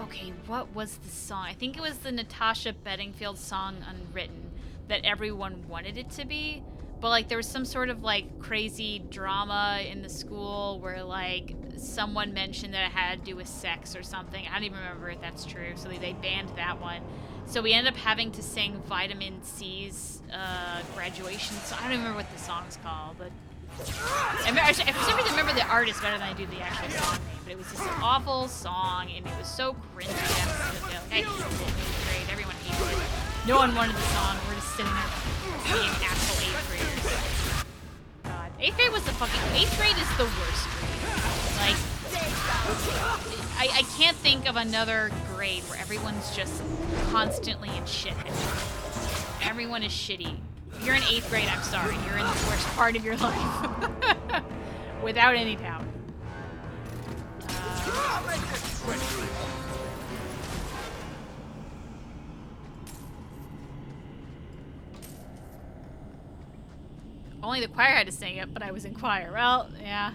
okay, what was the song? I think it was the Natasha Bedingfield song, Unwritten, that everyone wanted it to be. But, like, there was some sort of, like, crazy drama in the school where, like, someone mentioned that it had to do with sex or something. I don't even remember if that's true. So they banned that one. So we ended up having to sing Vitamin C's graduation song. I don't even remember what the song's called, but... for some reason I remember the artist better than I do the actual song name. But it was just an awful song, and it was so cringy. I hated it. Great. Everyone hated it. No one wanted the song. We're just sitting there being actual 8th graders. God. 8th grade was the fucking... 8th grade is the worst grade. Like, I can't think of another grade where everyone's just constantly in shit. Everyone is shitty. If you're in 8th grade, I'm sorry. You're in the worst part of your life. Without any doubt. Only the choir had to sing it, but I was in choir. Well, yeah.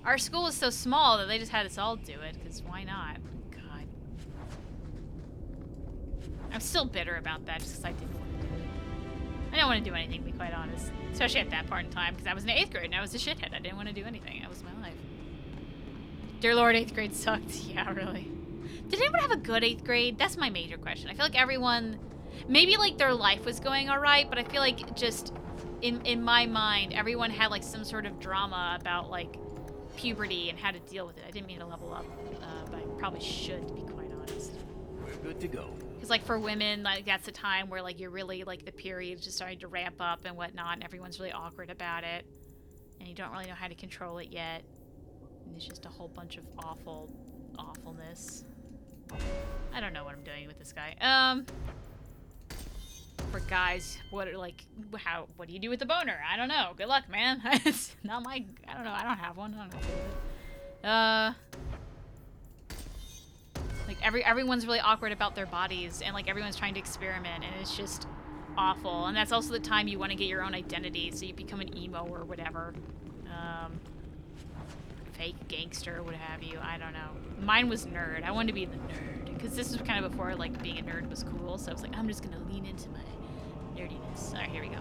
Our school was so small that they just had us all do it, because why not? God. I'm still bitter about that, just because I didn't want to do it. I didn't want to do anything, to be quite honest. Especially at that part in time, because I was in 8th grade and I was a shithead. I didn't want to do anything. That was my life. Dear Lord, 8th grade sucked. Yeah, really. Did anyone have a good 8th grade? That's my major question. I feel like everyone... Maybe, like, their life was going alright, but I feel like just... In my mind, everyone had, like, some sort of drama about, like, puberty and how to deal with it. I didn't mean to level up, but I probably should, to be quite honest.
We're good to go.
Because, like, for women, like, that's the time where, like, you're really, like, the period's just starting to ramp up and whatnot, and everyone's really awkward about it. And you don't really know how to control it yet. And it's just a whole bunch of awfulness. I don't know what I'm doing with this guy. For guys, what do you do with the boner? I don't know. Good luck, man. It's not my, I don't know. I don't have one. I don't know. Like everyone's really awkward about their bodies, and like everyone's trying to experiment, and it's just awful. And that's also the time you want to get your own identity, so you become an emo or whatever. Fake gangster, what have you. I don't know. Mine was nerd. I wanted to be the nerd, because this was kind of before like being a nerd was cool. So I was like, I'm just gonna lean into my nerdiness. All right, here we go.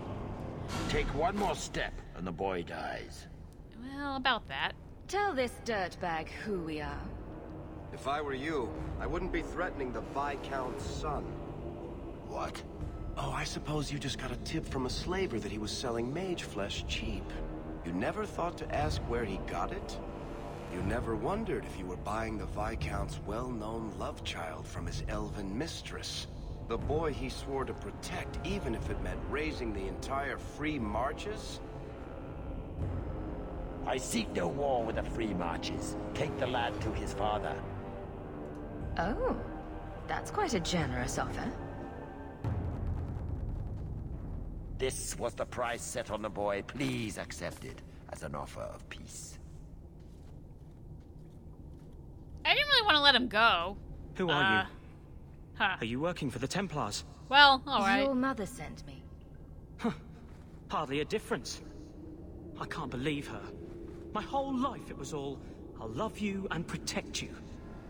Take one more step, and the boy dies.
Well, about that.
Tell this dirtbag who we are.
If I were you, I wouldn't be threatening the Viscount's son. What? Oh, I suppose you just got a tip from a slaver that he was selling mage flesh cheap. You never thought to ask where he got it? You never wondered if you were buying the Viscount's well-known love child from his elven mistress. The boy he swore to protect, even if it meant raising the entire free marches?
I seek no war with the free marches. Take the lad to his father.
Oh, that's quite a generous offer.
This was the price set on the boy. Please accept it as an offer of peace.
I didn't really want to let him go.
Who are you?
Huh.
Are you working for the Templars?
Well, alright.
Your mother sent me.
Huh. Hardly a difference. I can't believe her. My whole life it was all, I'll love you and protect you.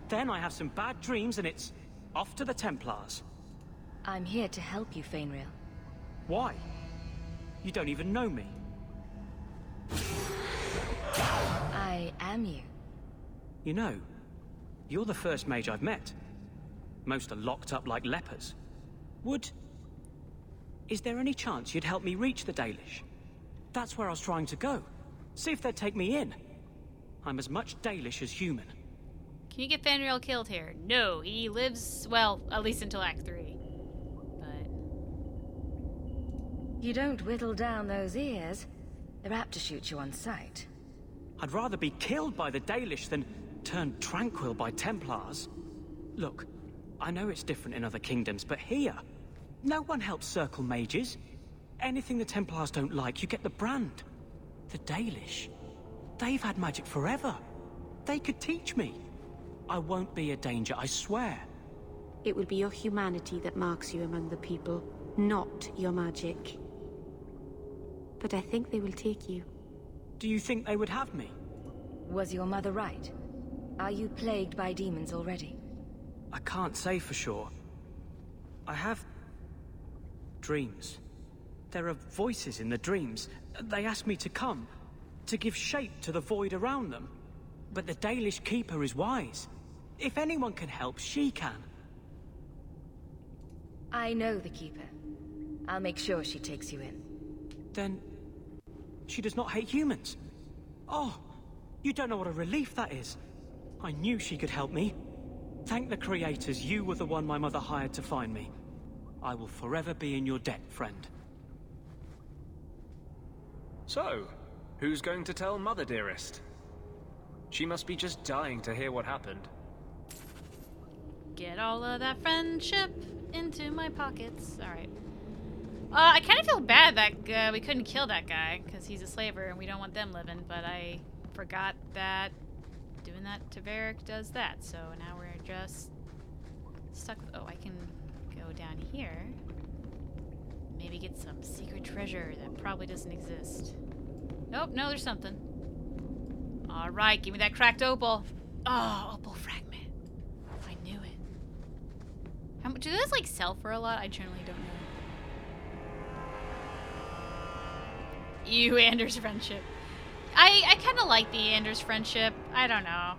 Then I have some bad dreams and it's off to the Templars.
I'm here to help you, Feynriel.
Why? You don't even know me.
I am you.
You know, you're the first mage I've met. Most are locked up like lepers. Is there any chance you'd help me reach the Dalish? That's where I was trying to go. See if they'd take me in. I'm as much Dalish as human.
Can you get Feynriel killed here? No, he lives, well, at least until Act 3. But...
You don't whittle down those ears. They're apt to shoot you on sight.
I'd rather be killed by the Dalish than turned tranquil by Templars. Look, I know it's different in other kingdoms, but here, no one helps circle mages. Anything the Templars don't like, you get the brand. The Dalish, they've had magic forever. They could teach me. I won't be a danger, I swear.
It will be your humanity that marks you among the people, not your magic. But I think they will take you.
Do you think they would have me?
Was your mother right? Are you plagued by demons already?
I can't say for sure. I have... dreams. There are voices in the dreams. They ask me to come, to give shape to the void around them. But the Dalish Keeper is wise. If anyone can help, she can.
I know the Keeper. I'll make sure she takes you in.
Then... she does not hate humans. Oh, you don't know what a relief that is. I knew she could help me. Thank the creators, you were the one my mother hired to find me. I will forever be in your debt, friend.
So, who's going to tell Mother Dearest? She must be just dying to hear what happened.
Get all of that friendship into my pockets. Alright. I kind of feel bad that we couldn't kill that guy, because he's a slaver and we don't want them living, but I forgot that doing that to Varric does that, so now we're just stuck with... Oh, I can go down here. Maybe get some secret treasure that probably doesn't exist. Nope, no, there's something. Alright, give me that cracked opal. Oh, opal fragment. I knew it. How much do those like sell for a lot? I generally don't know. You, Anders friendship. I kind of like the Anders friendship. I don't know.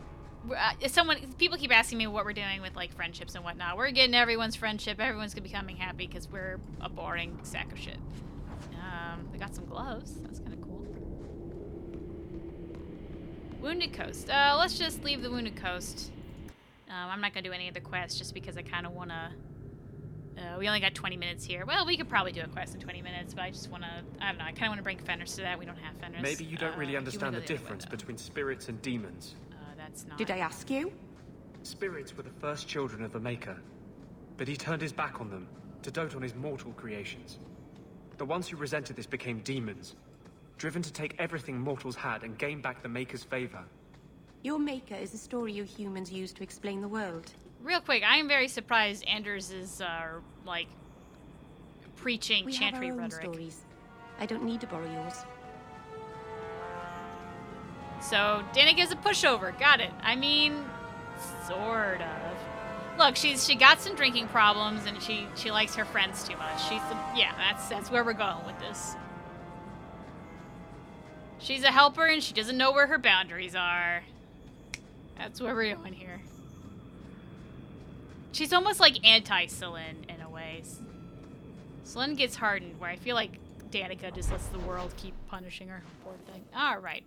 People keep asking me what we're doing with like friendships and whatnot. We're getting everyone's friendship. Everyone's becoming happy because we're a boring sack of shit. We got some gloves. That's kind of cool. Wounded Coast. Let's just leave the Wounded Coast. I'm not gonna do any of the quests just because I kind of wanna. We only got 20 minutes here. Well, we could probably do a quest in 20 minutes, but I just want to... I don't know, I kind of want to bring Fenris to that. We don't have Fenris.
Maybe you don't really understand the difference between spirits and demons.
That's not...
Did I ask you?
Spirits were the first children of the Maker, but he turned his back on them to dote on his mortal creations. The ones who resented this became demons, driven to take everything mortals had and gain back the Maker's favor.
Your Maker is a story you humans use to explain the world.
Real quick, I am very surprised Anders is, like, preaching chantry rhetoric.
Stories. I don't need to borrow yours.
So, Danica is a pushover. Got it. I mean, sort of. Look, she got some drinking problems, and she likes her friends too much. Yeah, that's where we're going with this. She's a helper, and she doesn't know where her boundaries are. That's where we're going here. She's almost like anti-Celine in a way. Celine gets hardened, where I feel like Danica just lets the world keep punishing her. Poor thing. Alright.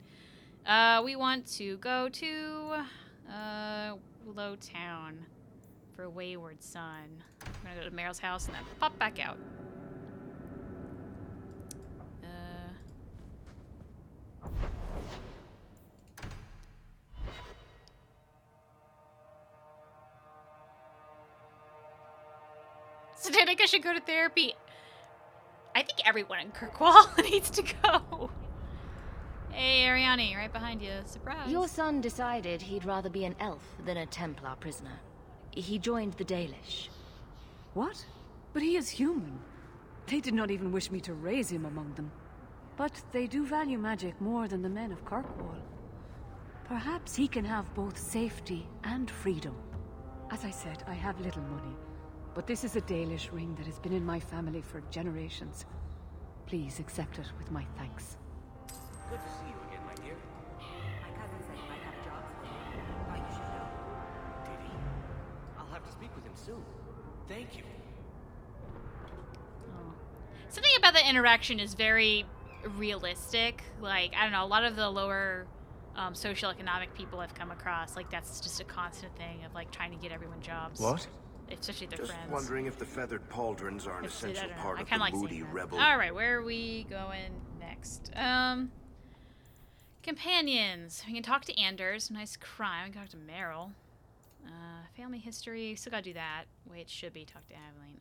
We want to go to Low Town for Wayward Son. We're gonna go to Meryl's house and then pop back out. So Danica should go to therapy. I think everyone in Kirkwall needs to go. Hey, Ariane, right behind you. Surprise.
Your son decided he'd rather be an elf than a Templar prisoner. He joined the Dalish.
What? But he is human. They did not even wish me to raise him among them. But they do value magic more than the men of Kirkwall. Perhaps he can have both safety and freedom. As I said, I have little money. But this is a Dalish ring that has been in my family for generations. Please accept it with my thanks.
Good to see you again, my dear. My cousin said you might have a job for you. Thought you should know. Did he? I'll have to speak with him soon. Thank you.
Something about the interaction is very realistic. Like, I don't know, a lot of the lower socioeconomic people I've come across, like, that's just a constant thing of, like, trying to get everyone jobs.
What?
Especially their
Just
friends.
wondering if the feathered pauldrons are an essential part of the
like
moody rebel.
Alright, where are we going next? Companions. We can talk to Anders. Nice crime. We can talk to Meryl. Family history. Still gotta do that. Wait, should be talk to Aveline.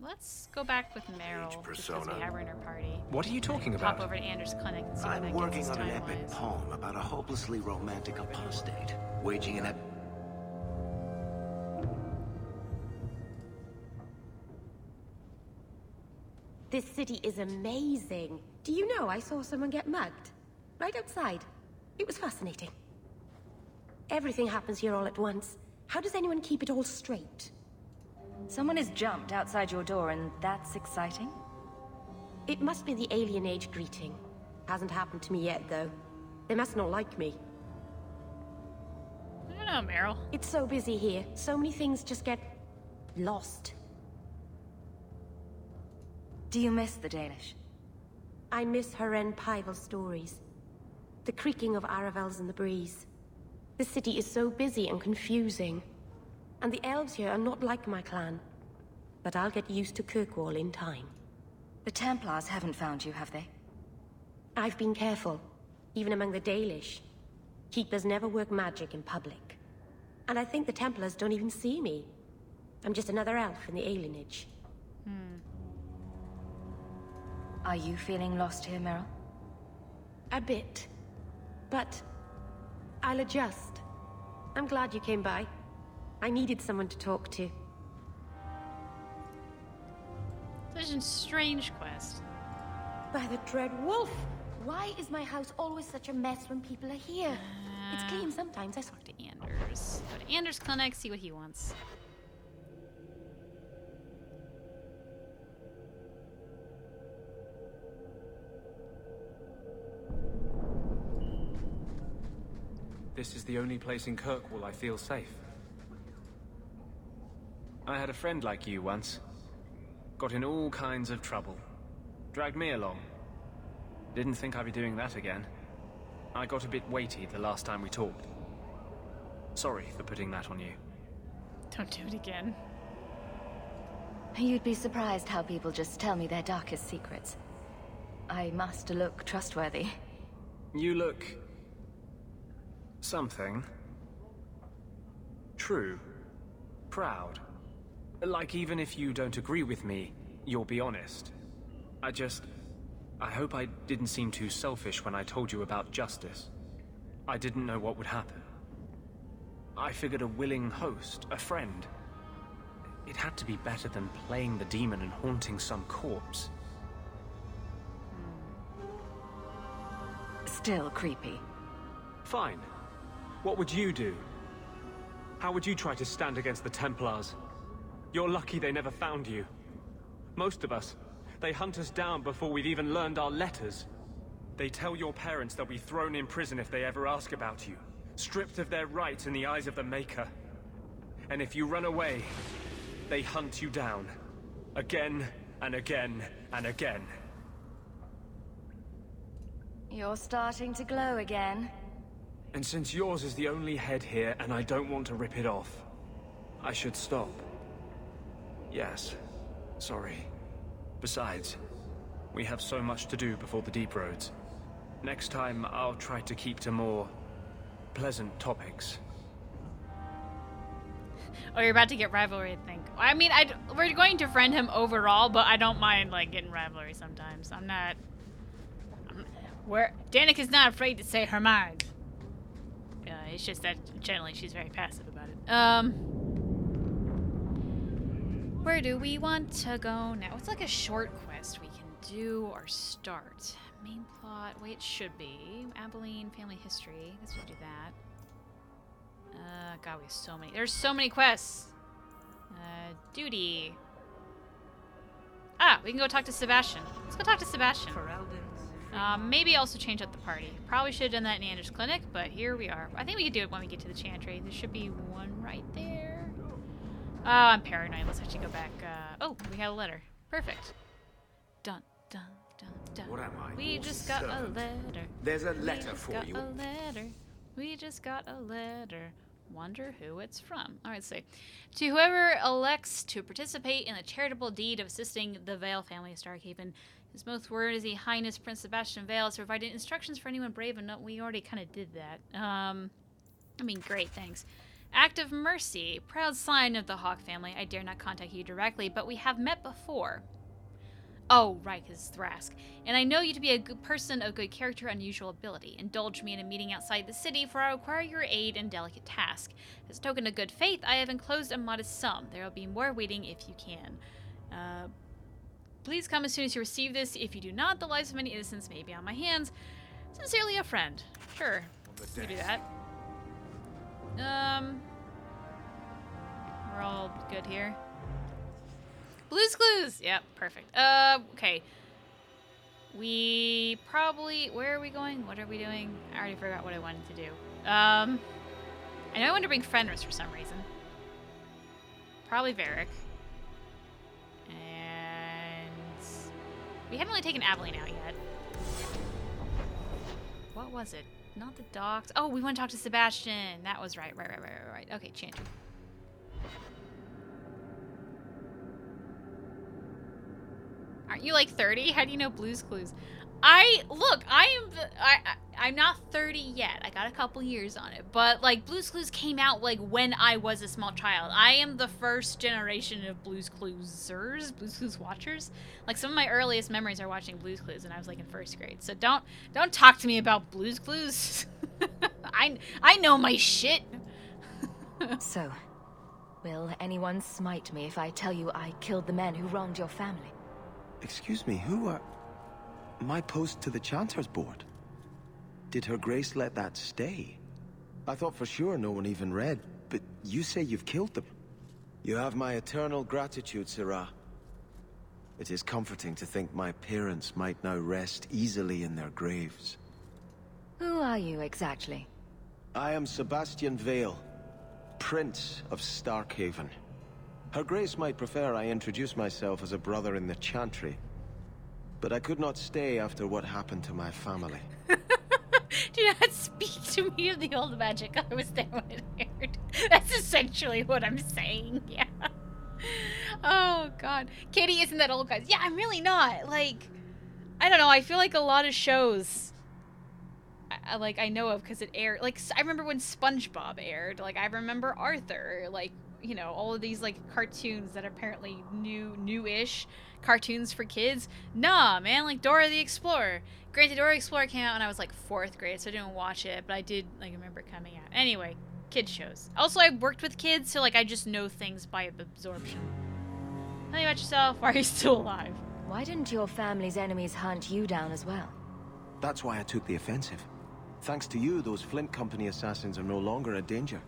Let's go back with Meryl because we have her in our party.
What are you talking about?
Pop over to Anders' clinic and see what
I'm
that
working
gets us
on an epic
time-wise.
poem about a hopelessly romantic apostate, waging an
This city is amazing. Do you know I saw someone get mugged? Right outside. It was fascinating. Everything happens here all at once. How does anyone keep it all straight?
Someone has jumped outside your door, and that's exciting?
It must be the alien age greeting. Hasn't happened to me yet, though. They must not like me.
I don't know, Meryl.
It's so busy here. So many things just get lost.
Do you miss the Dalish?
I miss Haren Pival's stories. The creaking of Aravels in the breeze. The city is so busy and confusing. And the elves here are not like my clan. But I'll get used to Kirkwall in time.
The Templars haven't found you, have they?
I've been careful, even among the Dalish. Keepers never work magic in public. And I think the Templars don't even see me. I'm just another elf in the alienage.
Are you feeling lost here, Meryl?
A bit. But I'll adjust. I'm glad you came by. I needed someone to talk to.
Such a strange quest.
By the Dread Wolf! Why is my house always such a mess when people are here? It's clean sometimes, I
Talk to Anders. Go to Anders' clinic, see what he wants.
This is the only place in Kirkwall I feel safe. I had a friend like you once. Got in all kinds of trouble. Dragged me along. Didn't think I'd be doing that again. I got a bit weighty the last time we talked. Sorry for putting that on you.
Don't do it again.
You'd be surprised how people just tell me their darkest secrets. I must look trustworthy.
You look... something. True. Proud. Like even if you don't agree with me, you'll be honest. I hope I didn't seem too selfish when I told you about justice. I didn't know what would happen. I figured a willing host, a friend. It had to be better than playing the demon and haunting some corpse.
Still creepy.
Fine. What would you do? How would you try to stand against the Templars? You're lucky they never found you. Most of us, they hunt us down before we've even learned our letters. They tell your parents they'll be thrown in prison if they ever ask about you, stripped of their rights in the eyes of the Maker. And if you run away, they hunt you down. Again and again and again.
You're starting to glow again.
And since yours is the only head here and I don't want to rip it off, I should stop. Yes, sorry. Besides, we have so much to do before the deep roads. Next time, I'll try to keep to more pleasant topics.
Oh, you're about to get rivalry, I think. I mean, we're going to friend him overall, but I don't mind, like, getting rivalry sometimes. Danica's not afraid to say her mind. It's just that, generally, she's very passive about it. Where do we want to go now? It's like a short quest we can do or start. Main plot. Wait, it should be. Abilene, family history. Let's do that. God, we have so many. There's so many quests. Duty. We can go talk to Sebastian. Let's go talk to Sebastian. Maybe also change up the party. Probably should have done that in Anders' clinic, but here we are. I think we can do it when we get to the Chantry. There should be one right there. Oh, I'm paranoid. Let's actually go back. Oh, we got a letter. Perfect. Dun, dun, dun, dun.
What am I?
We just got a letter.
There's a letter for you.
A letter. We just got a letter. Wonder who it's from. All right, say. To whoever elects to participate in the charitable deed of assisting the Vale family of Starkhaven, His most worthy Highness Prince Sebastian Vale has provided instructions for anyone brave enough. We already kind of did that. I mean, great, thanks. Act of mercy. Proud sign of the Hawk family. I dare not contact you directly, but we have met before. Oh, right, because it's Thrask. And I know you to be a good person of good character and unusual ability. Indulge me in a meeting outside the city, for I require your aid in delicate task. As a token of good faith, I have enclosed a modest sum. There will be more waiting if you can. Please come as soon as you receive this. If you do not, the lives of many innocents may be on my hands. Sincerely, a friend. Sure, we do that. We're all good here. Blue's Clues! Yep, perfect. Okay. We probably... Where are we going? What are we doing? I already forgot what I wanted to do. I know I wanted to bring Fenris for some reason. Probably Varric. And... we haven't really taken Abilene out yet. What was it? Not the docks. Oh, we want to talk to Sebastian. That was right. Right. Okay, Chantry. Aren't you like 30? How do you know Blue's Clues? I'm not 30 yet. I got a couple years on it. But like Blue's Clues came out like when I was a small child. I am the first generation of Blue's Cluesers, Blue's Clues watchers. Like some of my earliest memories are watching Blue's Clues and I was like in first grade. So don't talk to me about Blue's Clues. I know my shit.
So, will anyone smite me if I tell you I killed the men who wronged your family?
Excuse me, who are... My post to the Chanter's Board. Did Her Grace let that stay? I thought for sure no one even read, but you say you've killed them. You have my eternal gratitude, Sirrah. It is comforting to think my parents might now rest easily in their graves.
Who are you exactly?
I am Sebastian Vale, Prince of Starkhaven. Her Grace might prefer I introduce myself as a brother in the Chantry, but I could not stay after what happened to my family.
Do not speak to me of the old magic I was there when it aired. That's essentially what I'm saying, yeah. Oh, God. Caitie isn't that old, guys. Yeah, I'm really not. Like, I don't know. I feel like a lot of shows I know of because it aired. Like, I remember when SpongeBob aired. Like, I remember Arthur. Like, you know, all of these, like, cartoons that are apparently new-ish cartoons for kids. Nah, man. Like, Dora the Explorer. Granted, Dora the Explorer came out when I was, like, 4th grade, so I didn't watch it. But I did, like, remember it coming out. Anyway, kids shows. Also, I worked with kids, so, like, I just know things by absorption. Tell me about yourself. Why are you still alive?
Why didn't your family's enemies hunt you down as well?
That's why I took the offensive. Thanks to you, those Flint Company assassins are no longer a danger.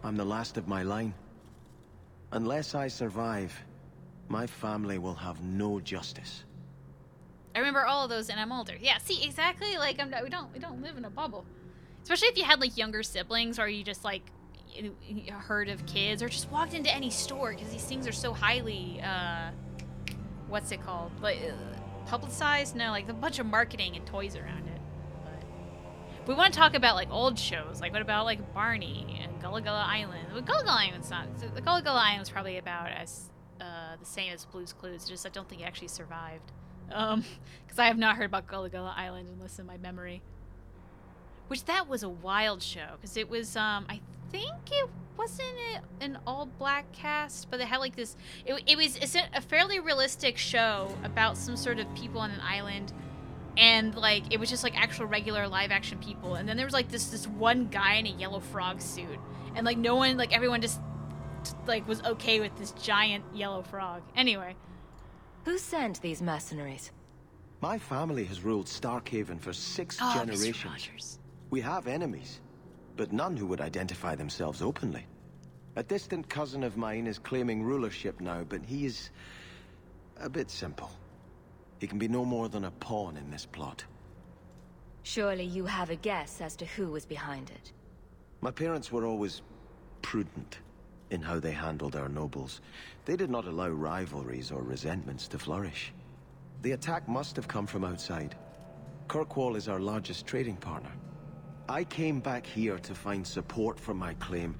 I'm the last of my line. Unless I survive, my family will have no justice.
I remember all of those, and I'm older. Yeah, see, exactly. Like, we don't live in a bubble. Especially if you had, like, younger siblings, or you just, like, heard of kids, or just walked into any store, because these things are so highly, what's it called? Like, publicized? No, like, a bunch of marketing and toys around it. But we want to talk about, like, old shows. Like, what about, like, Barney and Gullah Gullah Island? Well, Gullah Gullah Island's not. The Gullah Gullah Island's probably about as the same as Blue's Clues. Just I don't think it actually survived. Because I have not heard about Gullah Gullah Island unless in my memory. Which that was a wild show. Because it was, I think it wasn't an all-black cast, but it had, like, this. It was a fairly realistic show about some sort of people on an island. And, like, it was just, like, actual regular live-action people. And then there was, like, this one guy in a yellow frog suit. And, like, no one, like, everyone just, like, was okay with this giant yellow frog. Anyway.
Who sent these mercenaries?
My family has ruled Starkhaven for 6 generations. We have enemies, but none who would identify themselves openly. A distant cousin of mine is claiming rulership now, but he is a bit simple. He can be no more than a pawn in this plot.
Surely you have a guess as to who was behind it.
My parents were always prudent in how they handled our nobles. They did not allow rivalries or resentments to flourish. The attack must have come from outside. Kirkwall is our largest trading partner. I came back here to find support for my claim,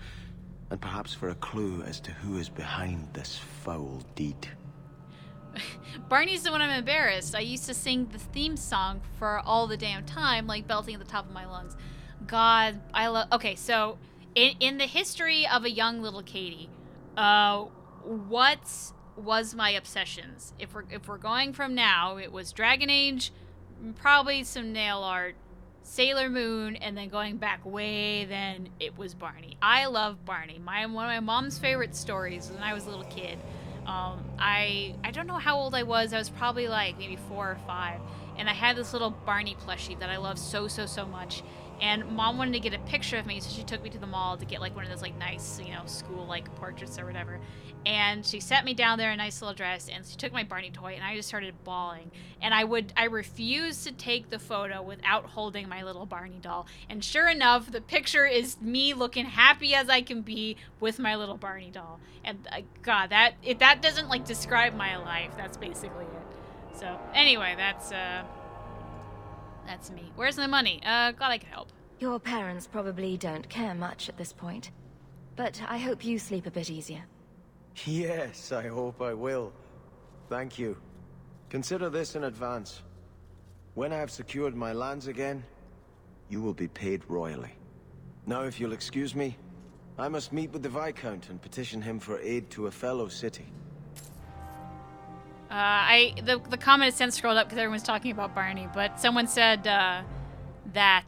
and perhaps for a clue as to who is behind this foul deed.
Barney's the one I'm embarrassed. I used to sing the theme song for all the damn time, like belting at the top of my lungs. God, I love. Okay, so in the history of a young little Caitie, what was my obsessions? If we're going from now, it was Dragon Age, probably some nail art, Sailor Moon, and then going back way then it was Barney. I love Barney. One of my mom's favorite stories when I was a little kid. I don't know how old I was. I was probably like maybe 4 or 5, and I had this little Barney plushie that I loved so much. And Mom wanted to get a picture of me, so she took me to the mall to get like one of those like nice, you know, school like portraits or whatever. And she sat me down there in a nice little dress, and she took my Barney toy, and I just started bawling. And I refused to take the photo without holding my little Barney doll. And sure enough, the picture is me looking happy as I can be with my little Barney doll. And God, that doesn't like describe my life. That's basically it. So anyway, that's me. Where's my money? Glad I could help.
Your parents probably don't care much at this point, but I hope you sleep a bit easier.
Yes, I hope I will. Thank you. Consider this in advance. When I have secured my lands again, you will be paid royally. Now, if you'll excuse me, I must meet with the Viscount and petition him for aid to a fellow city.
The comment has since scrolled up because everyone's talking about Barney, but someone said that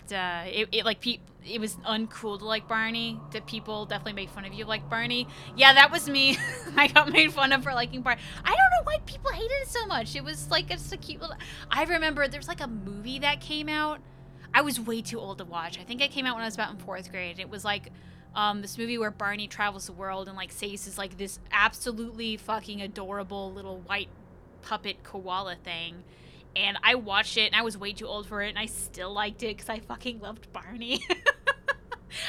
it was uncool to like Barney, that people definitely make fun of you like Barney. Yeah, that was me. I got made fun of for liking Barney. I don't know why people hated it so much. It was like just a cute little... I remember there's like a movie that came out. I was way too old to watch. I think it came out when I was about in 4th grade. It was like this movie where Barney travels the world and like saves is like this absolutely fucking adorable little white puppet koala thing. And I watched it and I was way too old for it and I still liked it because I fucking loved Barney.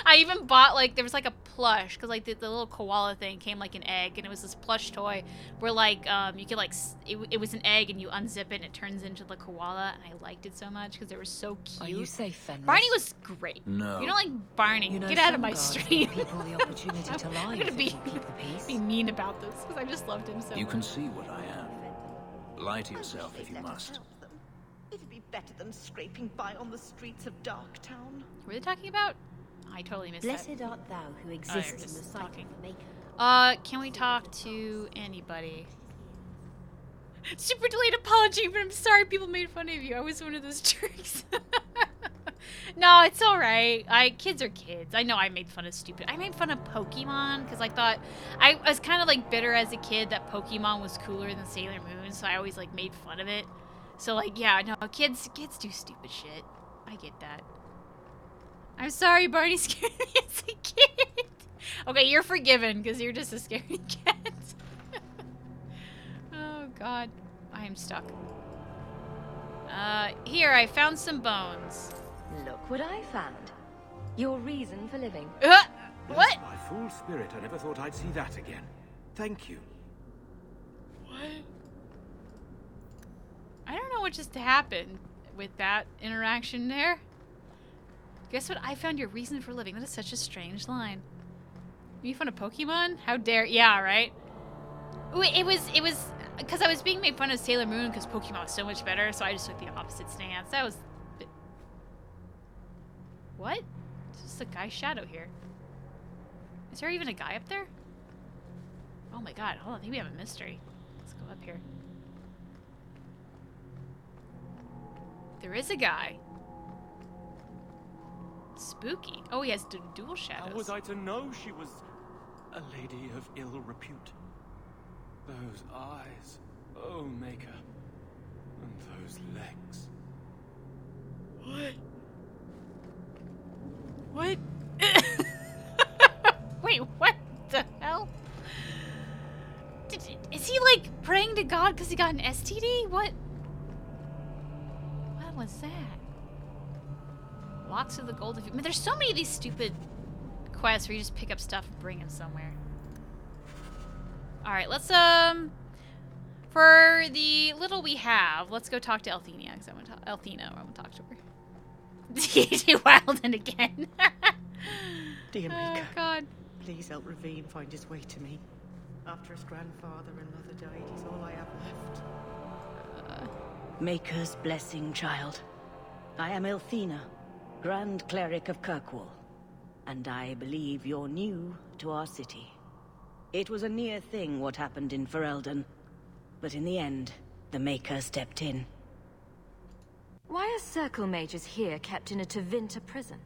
I even bought like, there was like a plush because like the little koala thing came like an egg, and it was this plush toy where like you could like, it was an egg and you unzip it and it turns into the koala, and I liked it so much because they were so cute.
Are you safe, Feynriel?
Barney was great.
No.
If you don't like Barney,
You know,
get out of
some
my
gods
stream.
give people the opportunity to lie
I'm gonna
if
be,
they can keep the peace.
be mean about this because I just loved him so
You
much.
can see what I am. Lie to yourself if you must.
It'd be better than scraping by on the streets of Darktown.
What were they talking about? I totally missed
Blessed
that.
art thou who
Oh,
exists
they're
in the
just
sight
talking.
of the Maker.
Can we talk to anybody? Super delayed apology, but I'm sorry people made fun of you. I was one of those jerks. No, it's alright. Kids are kids. I know I made fun of stupid. I made fun of Pokemon because I thought I was kind of like bitter as a kid that Pokemon was cooler than Sailor Moon, so I always like made fun of it. So like, yeah, no, kids do stupid shit. I get that. I'm sorry, Barney scared me as a kid. Okay, you're forgiven because you're just a scary cat. Oh God, I am stuck. Here, I found some bones.
Look what I found. Your reason for living.
What?
Bless my fool spirit, I never thought I'd see that again. Thank you.
What? I don't know what just happened with that interaction there. Guess what? I found your reason for living. That is such a strange line. You found a Pokemon? How dare... Yeah, right? Ooh, it was... Because I was being made fun of Sailor Moon because Pokemon was so much better, so I just took the opposite stance. That was... What? It's just a guy's shadow here. Is there even a guy up there? Oh my God. Hold on. I think we have a mystery. Let's go up here. There is a guy. Spooky. Oh, he has dual shadows.
How was I to know she was a lady of ill repute? Those eyes, oh Maker, and those legs.
What? Wait, what the hell? Is he like praying to God because he got an STD? What was that? Locks of the Golden... I mean, there's so many of these stupid quests where you just pick up stuff and bring them somewhere. Alright, let's, for the little we have, let's go talk to Althenia, because I want to talk... Althena, I want to talk to her. D.A2 Wildin again.
Dear
Oh,
Maker,
God.
please help Ravine find his way to me. After his grandfather and mother died, he's all I have left. Maker's blessing, child. I am Althena, Grand Cleric of Kirkwall, and I believe you're new to our city. It was a near thing what happened in Ferelden, but in the end, the Maker stepped in.
Why are circle mages here kept in a Tevinter prison?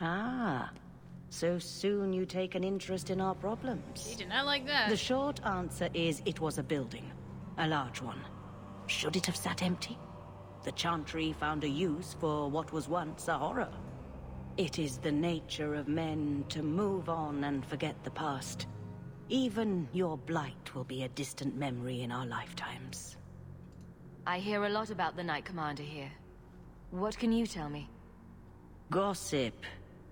Ah, so soon you take an interest in our problems.
He did not like that.
The short answer is it was a building, a large one. Should it have sat empty? The Chantry found a use for what was once a horror. It is the nature of men to move on and forget the past. Even your blight will be a distant memory in our lifetimes.
I hear a lot about the Knight Commander here. What can you tell me?
Gossip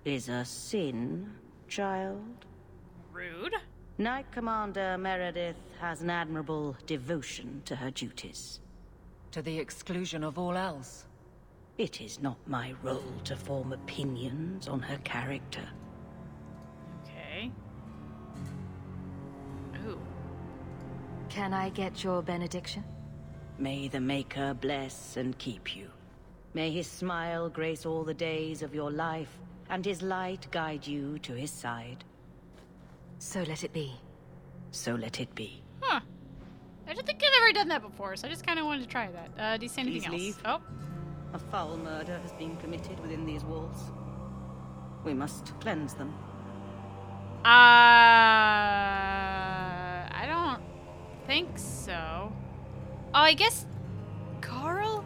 is a sin, child.
Rude.
Knight Commander Meredith has an admirable devotion to her duties.
To the exclusion of all else.
It is not my role to form opinions on her character.
Okay. Ooh.
Can I get your benediction?
May the Maker bless and keep you. May his smile grace all the days of your life, and his light guide you to his side.
So let it be.
So let it be.
Huh. I don't think I've ever done that before, so I just kind of wanted to try that. Do you see anything
Please
else?
leave.
Oh.
A foul murder has been committed within these walls. We must cleanse them.
I don't think so. Oh, I guess Carl?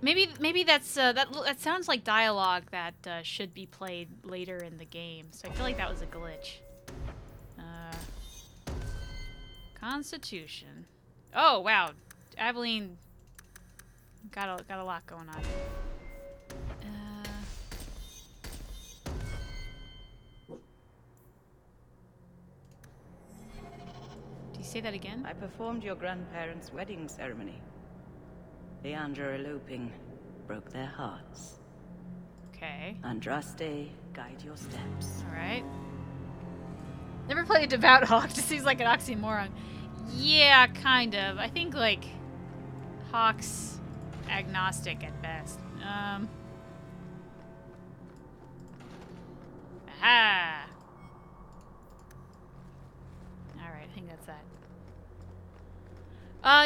Maybe that's that sounds like dialogue that should be played later in the game. So I feel like that was a glitch. Constitution. Oh wow, Aveline got a lot going on. Do you say that again?
I performed your grandparents' wedding ceremony. Leandra eloping broke their hearts.
Okay.
Andraste, guide your steps.
All right. Never played a devout hawk. Just seems like an oxymoron. Yeah, kind of. I think like hawk's agnostic at best. Aha. All right, I think that's that.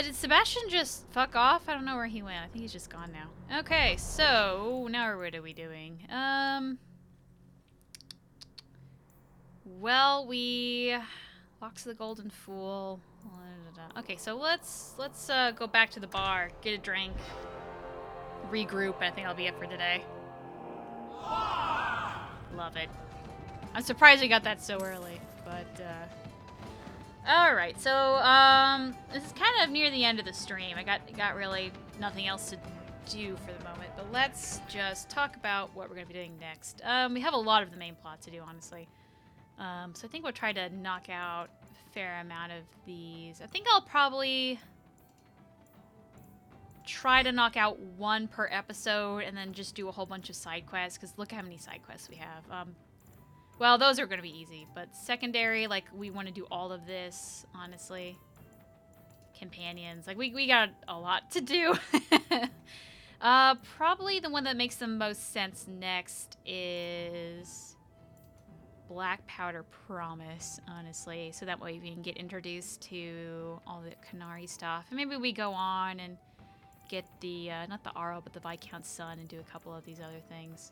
Did Sebastian just fuck off? I don't know where he went. I think he's just gone now. Okay, so now what are we doing? Well, we Locks of the Golden Fool. Okay, so let's go back to the bar, get a drink, regroup. I think I'll be it for today. Love it. I'm surprised we got that so early, but all right. So this is kind of near the end of the stream. I got really nothing else to do for the moment, but let's just talk about what we're gonna be doing next. We have a lot of the main plot to do, honestly. So I think we'll try to knock out a fair amount of these. I think I'll probably try to knock out one per episode and then just do a whole bunch of side quests, because look how many side quests we have. Well, those are going to be easy, but secondary, like, we want to do all of this, honestly. Companions, like, we got a lot to do. Probably the one that makes the most sense next is Black Powder Promise, honestly, so that way we can get introduced to all the Canary stuff, and maybe we go on and get the not the Arl but the Viscount's son and do a couple of these other things.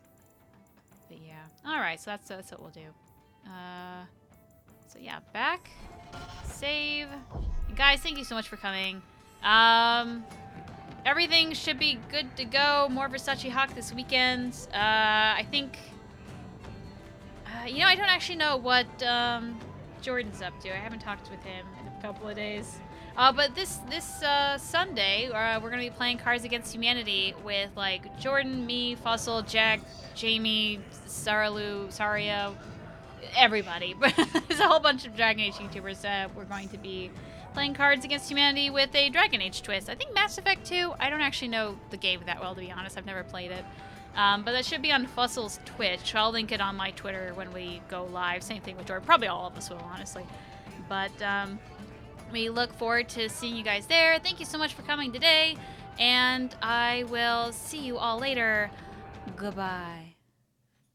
But yeah, all right, so that's what we'll do. So yeah, back, save. And guys, thank you so much for coming. Everything should be good to go. More Versace Hawk this weekend. I think. You know, I don't actually know what Jordan's up to. I haven't talked with him in a couple of days. But this Sunday, we're gonna be playing Cards Against Humanity with like Jordan, me, Fossil, Jack, Jamie, Saralu, Saria, everybody. But there's a whole bunch of Dragon Age YouTubers that we're going to be playing Cards Against Humanity with a Dragon Age twist. I think Mass Effect 2. I don't actually know the game that well, to be honest. I've never played it. But that should be on Fossil's Twitch. I'll link it on my Twitter when we go live. Same thing with Jordan. Probably all of us will, honestly. But we look forward to seeing you guys there. Thank you so much for coming today. And I will see you all later. Goodbye.